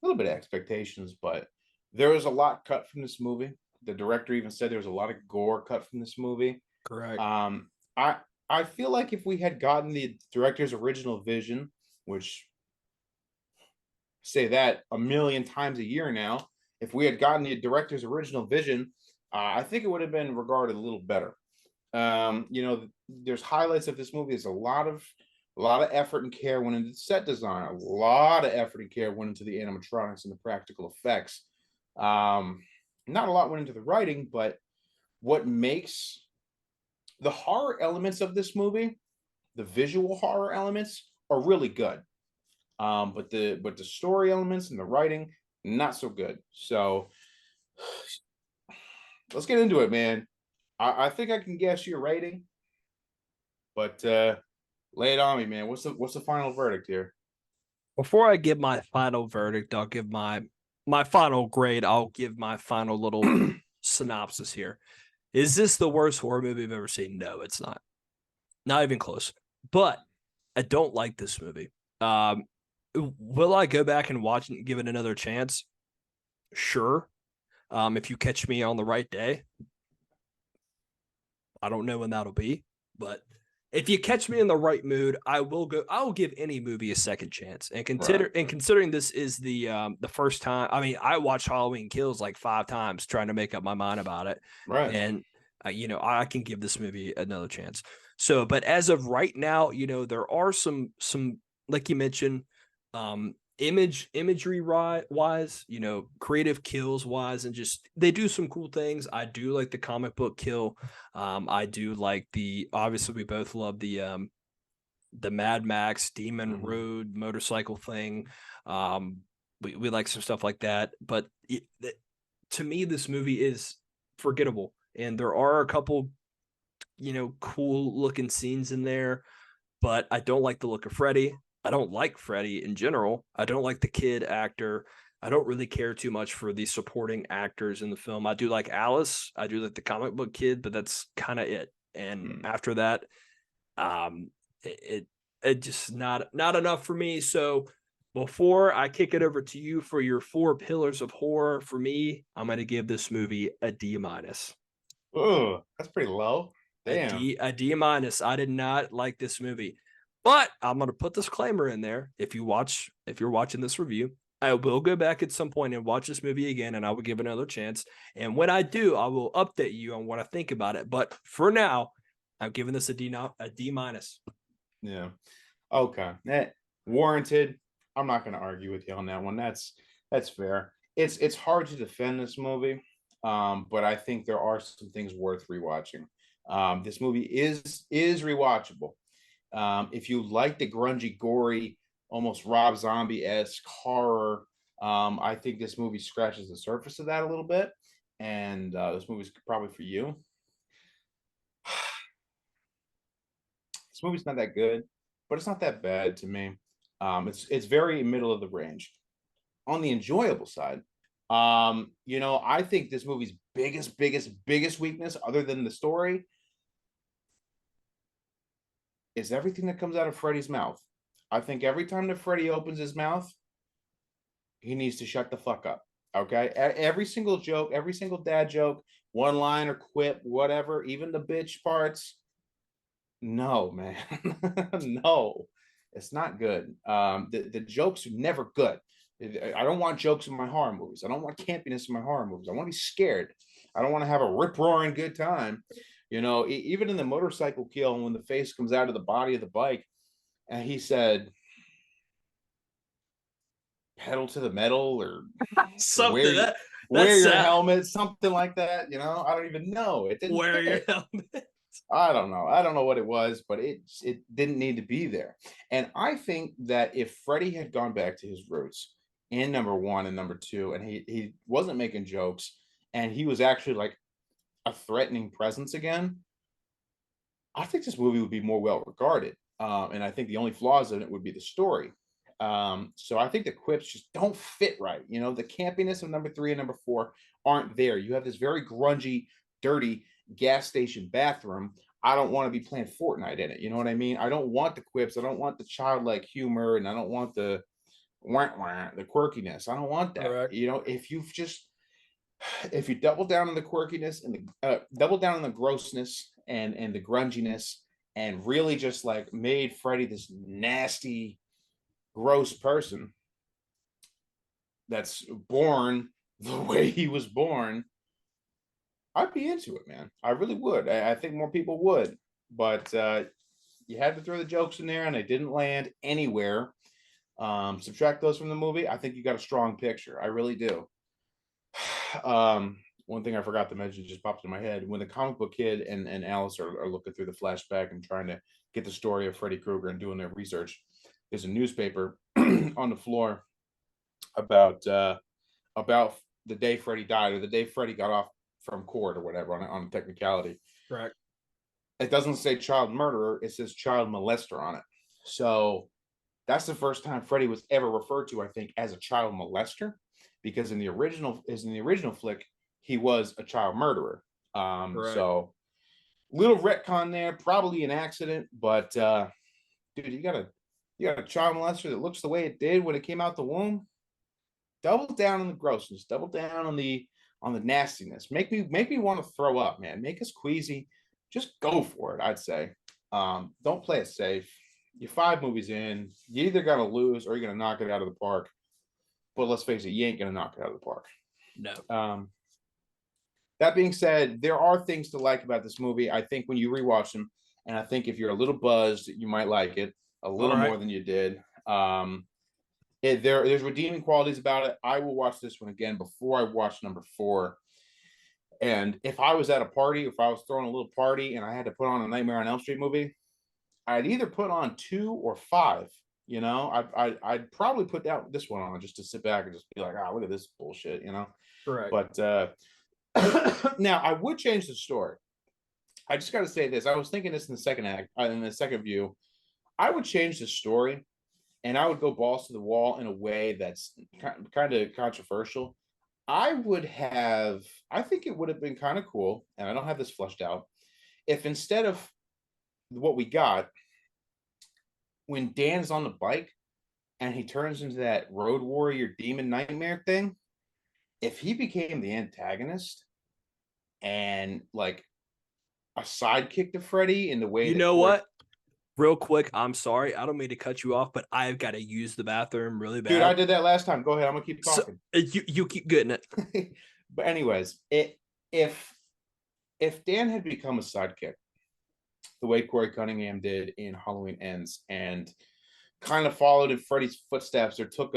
little bit of expectations, but there was a lot cut from this movie. The director even said there was a lot of gore cut from this movie. Correct. Um, I I feel like if we had gotten the director's original vision, which say that a million times a year now, if we had gotten the director's original vision, I think it would have been regarded a little better. There's highlights of this movie. There's a lot of effort and care went into the set design. A lot of effort and care went into the animatronics and the practical effects. Not a lot went into the writing, but what makes the horror elements of this movie, the visual horror elements, are really good. But the story elements and the writing, not so good. So let's get into it, man. I think I can guess your rating, but lay it on me, man. What's the final verdict here? Before I give my final verdict, I'll give my final grade. I'll give my final little synopsis here. Is this the worst horror movie I've ever seen? No, it's not. Not even close. But I don't like this movie. Will I go back and watch it and give it another chance? Sure. If you catch me on the right day, I don't know when that'll be, but if you catch me in the right mood, I will go. I will give any movie a second chance. And Right, considering this is the first time, I mean, I watched Halloween Kills like 5 times trying to make up my mind about it, right. and I can give this movie another chance. So, but as of right now, there are some like you mentioned, imagery wise, creative kills wise, and just they do some cool things. I do like the comic book kill. I do like the obviously we both love the Mad Max Demon Mhm. Road motorcycle thing. We like some stuff like that, but to me, this movie is forgettable, and there are a couple cool looking scenes in there, but I don't like the look of Freddy. I don't like Freddy in general. I don't like the kid actor. I don't really care too much for the supporting actors in the film. I do like Alice. I do like the comic book kid, but that's kind of it. And Mm. after that, um, it just not enough for me. So before I kick it over to you for your 4 pillars of horror, for me, I'm going to give this movie a D minus. Oh, that's pretty low. Damn. A D minus. I did not like this movie, but I'm gonna put this disclaimer in there. If you're watching this review, I will go back at some point and watch this movie again, and I will give it another chance. And when I do, I will update you on what I think about it. But for now, I'm giving this a D minus. Yeah. Okay. Warranted. I'm not going to argue with you on that one. That's fair. It's hard to defend this movie, but I think there are some things worth rewatching. This movie is rewatchable. If you like the grungy, gory, almost Rob Zombie esque horror, I think this movie scratches the surface of that a little bit, and this movie's probably for you. This movie's not that good, but it's not that bad to me. It's very middle of the range. On the enjoyable side, I think this movie's biggest weakness, other than the story, is everything that comes out of Freddy's mouth. I think every time that Freddy opens his mouth, he needs to shut the fuck up. Okay, every single joke, every single dad joke, one line or quip, whatever, even the bitch parts. No, man, no, it's not good. The jokes are never good. I don't want jokes in my horror movies. I don't want campiness in my horror movies. I want to be scared. I don't want to have a rip roaring good time. Even in the motorcycle kill, when the face comes out of the body of the bike, and he said, pedal to the metal, or Something wear that wear that's your helmet, something like that. I don't even know. It didn't wear your fit. helmet. I don't know. I don't know what it was, but it didn't need to be there. And I think that if Freddie had gone back to his roots in number one and number two, and he wasn't making jokes, and he was actually like a threatening presence again, I think this movie would be more well regarded. And I think the only flaws in it would be the story. So I think the quips just don't fit right. The campiness of number three and number four aren't there. You have this very grungy, dirty gas station bathroom. I don't want to be playing Fortnite in it. You know what I mean? I don't want the quips. I don't want the childlike humor, and I don't want the the quirkiness. I don't want that. Correct. If you double down on the quirkiness and the double down on the grossness and the grunginess, and really just like made Freddy this nasty, gross person that's born the way he was born, I'd be into it, man. I really would. I think more people would, but you had to throw the jokes in there, and they didn't land anywhere. Subtract those from the movie, I think you got a strong picture. I really do. One thing I forgot to mention just popped in my head: when the comic book kid and Alice are looking through the flashback and trying to get the story of Freddy Krueger and doing their research, there's a newspaper on the floor about the day Freddy died, or the day Freddy got off from court, or whatever, on a technicality. Correct. It doesn't say child murderer; it says child molester on it. So that's the first time Freddy was ever referred to, I think, as a child molester, because in the original flick, he was a child murderer. Correct. So little retcon there, probably an accident, but dude, you got a child molester that looks the way it did when it came out the womb. Double down on the grossness, double down on the nastiness. Make me want to throw up, man. Make us queasy. Just go for it, I'd say. Don't play it safe. You're 5 movies in. You either got to lose or you're going to knock it out of the park. But let's face it, you ain't going to knock it out of the park. No. That being said, there are things to like about this movie. I think when you rewatch them, and I think if you're a little buzzed, you might like it a little more than you did. There's redeeming qualities about it. I will watch this one again before I watch number 4. And if I was at a party, if I was throwing a little party and I had to put on a Nightmare on Elm Street movie, I'd either put on 2 or 5. I'd probably put this one on just to sit back and just be like, look at this bullshit. Correct. But now I would change the story. I just got to say this. I was thinking this in the second act, in the second view. I would change the story, and I would go balls to the wall in a way that's kind of controversial. I think it would have been kind of cool, and I don't have this fleshed out, if instead of what we got, when Dan's on the bike and he turns into that road warrior demon nightmare thing, if he became the antagonist and like a sidekick to Freddy in the way You know what? Real quick, I'm sorry. I don't mean to cut you off, but I've got to use the bathroom really bad. Dude, I did that last time. Go ahead. I'm going to keep talking. You keep getting it. But anyways, if Dan had become a sidekick, the way Corey Cunningham did in Halloween Ends, and kind of followed in Freddy's footsteps, or took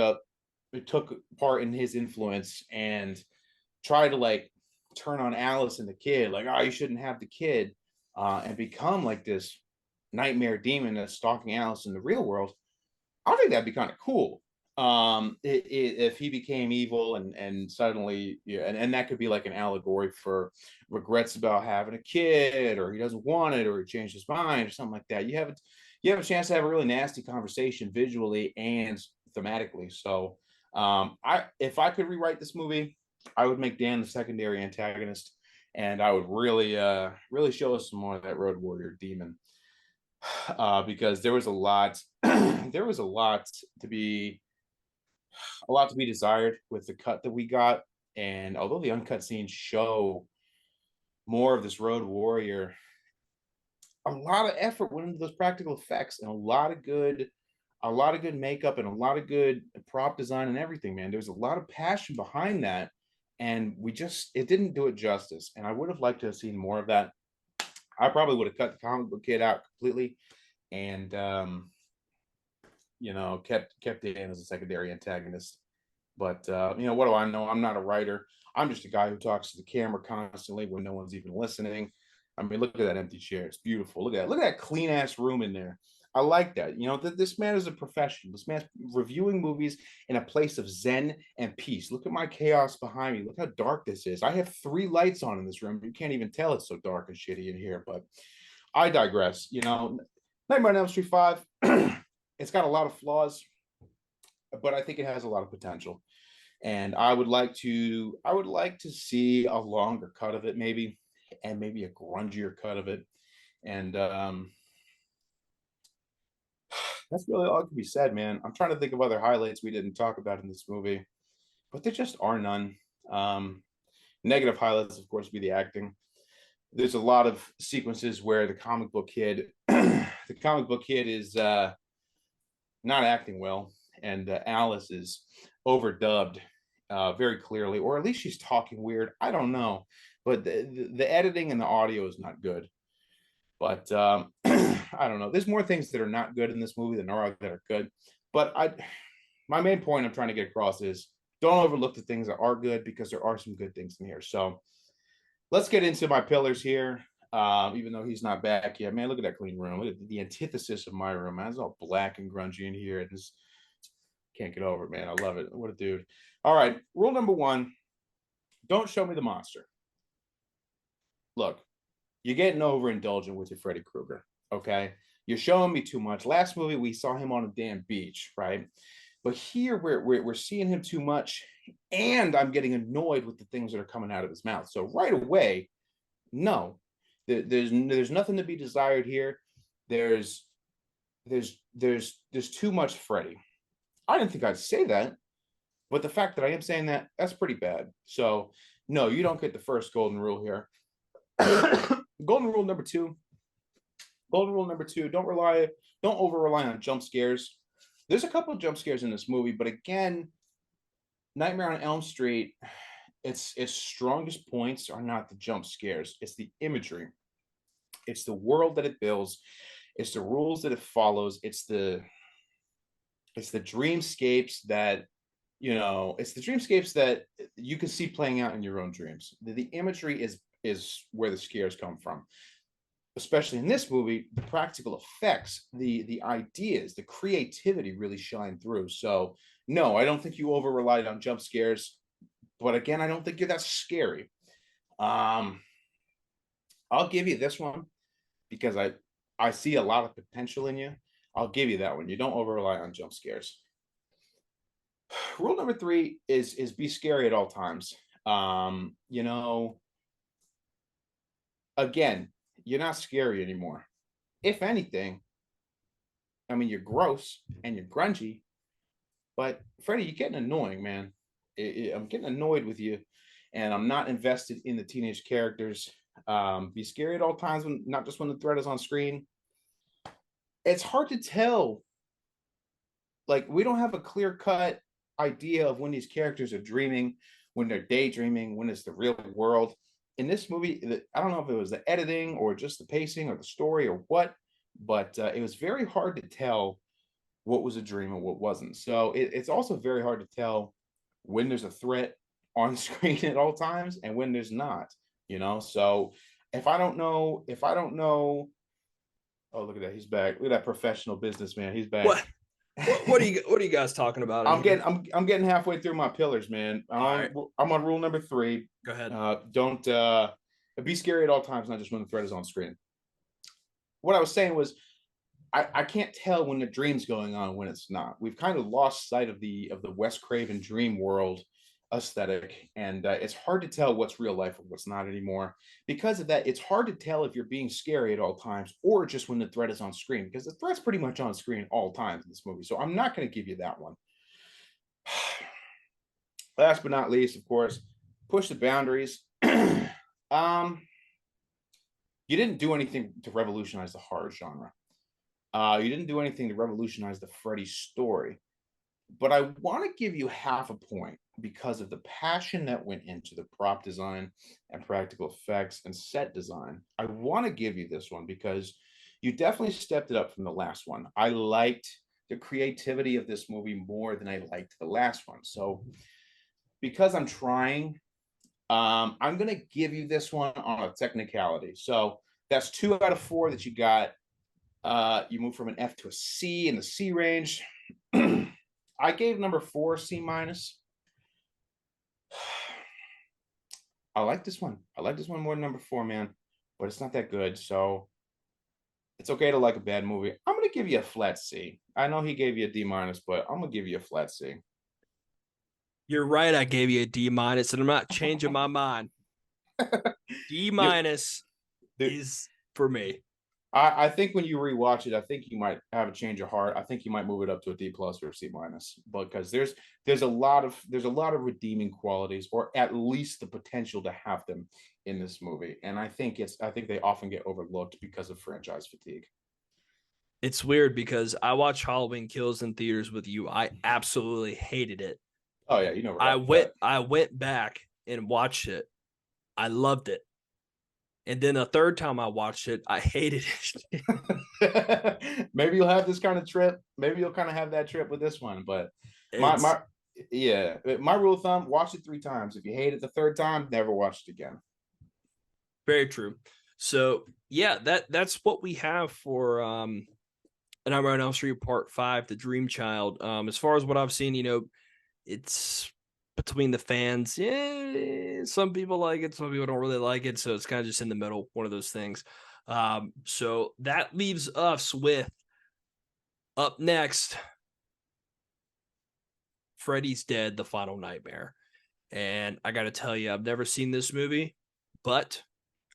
part in his influence and tried to like turn on Alice and the kid, like, you shouldn't have the kid, and become like this nightmare demon that's stalking Alice in the real world, I think that'd be kind of cool. If he became evil and suddenly, and that could be like an allegory for regrets about having a kid, or he doesn't want it, or he changed his mind, or something like that. You have a chance to have a really nasty conversation visually and thematically. So if I could rewrite this movie, I would make Dan the secondary antagonist, and I would really show us some more of that road warrior demon, because there was a lot to be desired with the cut that we got. And although the uncut scenes show more of this road warrior, a lot of effort went into those practical effects, and a lot of good a lot of good makeup and a lot of good prop design and everything, man. There's a lot of passion behind that, and it didn't do it justice. And I would have liked to have seen more of that. I probably would have cut the comic book kid out completely, and kept Dan as a secondary antagonist. But what do I know? I'm not a writer. I'm just a guy who talks to the camera constantly when no one's even listening. I mean, look at that empty chair. It's beautiful. Look at that clean ass room in there. I like that. This man is a professional. This man's reviewing movies in a place of zen and peace. Look at my chaos behind me. Look how dark this is. I have 3 lights on in this room. You can't even tell it's so dark and shitty in here. But I digress. Nightmare on Elm Street 5. It's got a lot of flaws, but I think it has a lot of potential. And I would like to see a longer cut of it, maybe, and maybe a grungier cut of it. And that's really all that can be said, man. I'm trying to think of other highlights we didn't talk about in this movie, but there just are none. Negative highlights, of course, would be the acting. There's a lot of sequences where the comic book kid is not acting well, and Alice is overdubbed very clearly, or at least she's talking weird. I don't know, but the editing and the audio is not good. But I don't know. There's more things that are not good in this movie than there are that are good. But my main point I'm trying to get across is don't overlook the things that are good, because there are some good things in here. So let's get into my pillars here. Even though he's not back yet, man, look at that clean room. Look at the antithesis of my room, man. It's all black and grungy in here. And just can't get over it, man. I love it. What a dude. All right. Rule number 1, don't show me the monster. Look, you're getting overindulgent with your Freddy Krueger, okay? You're showing me too much. Last movie, we saw him on a damn beach, right? But here, we're seeing him too much, and I'm getting annoyed with the things that are coming out of his mouth. So right away, no, there's nothing to be desired here. There's too much Freddy. I didn't think I'd say that, but the fact that I am saying that, that's pretty bad. So no, you don't get the first golden rule here. Golden rule number 2. Don't over rely on jump scares. There's a couple of jump scares in this movie, but again, Nightmare on Elm Street, its strongest points are not the jump scares. It's the imagery. It's the world that it builds. It's the rules that it follows. It's the dreamscapes that you can see playing out in your own dreams. The imagery is where the scares come from. Especially in this movie, the practical effects, the ideas, the creativity really shine through. So no, I don't think you over relied on jump scares, but again, I don't think you're that scary. I'll give you this one because I see a lot of potential in you. I'll give you that one. You don't over rely on jump scares. Rule number 3 is be scary at all times. Again, you're not scary anymore. If anything, I mean, you're gross and you're grungy, but Freddy, you're getting annoying, man. I'm getting annoyed with you, and I'm not invested in the teenage characters. Be scary at all times, not just when the threat is on screen. It's hard to tell. Like, we don't have a clear-cut idea of when these characters are dreaming, when they're daydreaming, when it's the real world. In this movie, I don't know if it was the editing or just the pacing or the story or what, but it was very hard to tell what was a dream and what wasn't. So it's also very hard to tell when there's a threat on screen at all times and when there's not, So if I don't know, oh, look at that, he's back. Look at that professional businessman. He's back. What? What are you guys talking about? I'm getting halfway through my pillars, man. I'm on rule number 3. Go ahead. Don't be scary at all times, not just when the threat is on screen. What I was saying was, I can't tell when the dream's going on when it's not. We've kind of lost sight of the Wes Craven dream world aesthetic, and it's hard to tell what's real life and what's not anymore. Because of that, it's hard to tell if you're being scary at all times or just when the threat is on screen, because the threat's pretty much on screen all times in this movie. So I'm not going to give you that one. Last but not least, of course, push the boundaries. You didn't do anything to revolutionize the horror genre. You didn't do anything to revolutionize the Freddy story. But I want to give you half a point because of the passion that went into the prop design and practical effects and set design. I want to give you this one because you definitely stepped it up from the last one. I liked the creativity of this movie more than I liked the last one. So because I'm trying, I'm going to give you this one on a technicality. So that's 2 out of 4 that you got. You move from an F to a C in the C range. I gave number 4 C minus. I like this one. I like this one more than number 4, man. But it's not that good. So it's okay to like a bad movie. I'm going to give you a flat C. I know he gave you a D minus, but I'm going to give you a flat C. You're right. I gave you a D minus, and I'm not changing my mind. D minus is for me. I think when you rewatch it, I think you might have a change of heart. I think you might move it up to a D plus or a C minus, because there's a lot of redeeming qualities, or at least the potential to have them in this movie. And I think they often get overlooked because of franchise fatigue. It's weird because I watched Halloween Kills in theaters with you. I absolutely hated it. Oh yeah, you know. I went back and watched it. I loved it. And then a third time I watched it, I hated it. Maybe you'll have this kind of trip. Maybe you'll kind of have that trip with this one. But my rule of thumb: watch it 3 times. If you hate it the 3rd time, never watch it again. Very true. So yeah, that's what we have for A Nightmare on Elm Street Part 5, The Dream Child. As far as what I've seen, it's between the fans. Yeah, some people like it, some people don't really like it, so it's kind of just in the middle, one of those things. So that leaves us with, up next, Freddy's Dead, The Final Nightmare. And I gotta tell you, I've never seen this movie, but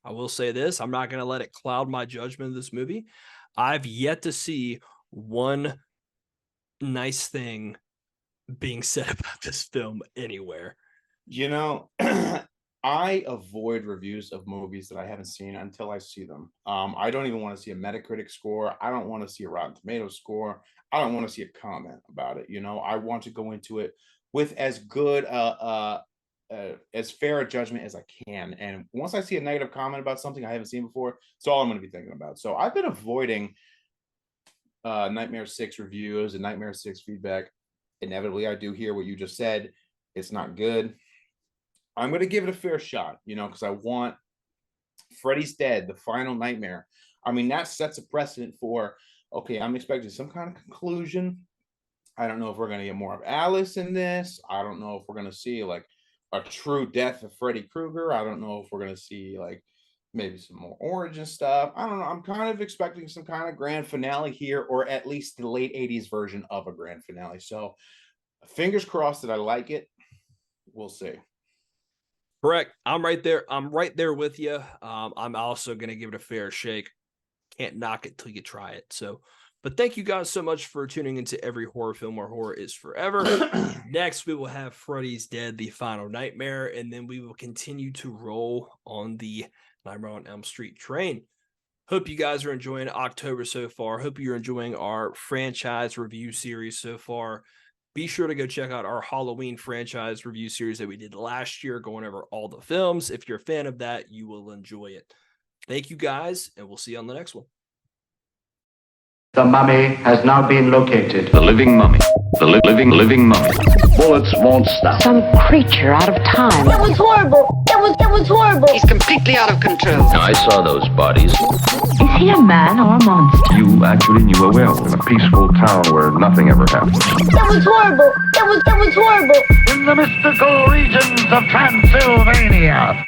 I will say this: I'm not gonna let it cloud my judgment of this movie. I've yet to see one nice thing being said about this film anywhere. I avoid reviews of movies that I haven't seen until I see them. I don't even want to see a Metacritic score. I don't want to see a Rotten Tomatoes score. I don't want to see a comment about it. I want to go into it with as good as fair a judgment as I can. And once I see a negative comment about something I haven't seen before, it's all I'm going to be thinking about. So I've been avoiding Nightmare 6 reviews and Nightmare 6 feedback. Inevitably, I do hear what you just said. It's not good. I'm going to give it a fair shot, because I want Freddy's Dead, The Final Nightmare. I mean, that sets a precedent for, okay, I'm expecting some kind of conclusion. I don't know if we're going to get more of Alice in this. I don't know if we're going to see like a true death of Freddy Krueger. I don't know if we're going to see like maybe some more origin stuff. I don't know. I'm kind of expecting some kind of grand finale here, or at least the late 80s version of a grand finale. So fingers crossed that I like it. We'll see. Correct. I'm right there. I'm right there with you. I'm also going to give it a fair shake. Can't knock it till you try it. So, but thank you guys so much for tuning into Every Horror Film Where Horror Is Forever. Next, we will have Freddy's Dead, The Final Nightmare, and then we will continue to roll on the Nightmare on Elm Street train. Hope you guys are enjoying October so far. Hope you're enjoying our franchise review series so far. Be sure to go check out our Halloween franchise review series that we did last year, going over all the films. If you're a fan of that, you will enjoy it. Thank you guys, and we'll see you on the next one. The mummy has now been located. The living mummy. The living mummy. Bullets won't stop. Some creature out of time. That was horrible. That was horrible. He's completely out of control. I saw those bodies. Is he a man or a monster? You actually knew a werewolf in a peaceful town where nothing ever happened. That was horrible. That was horrible. In the mystical regions of Transylvania.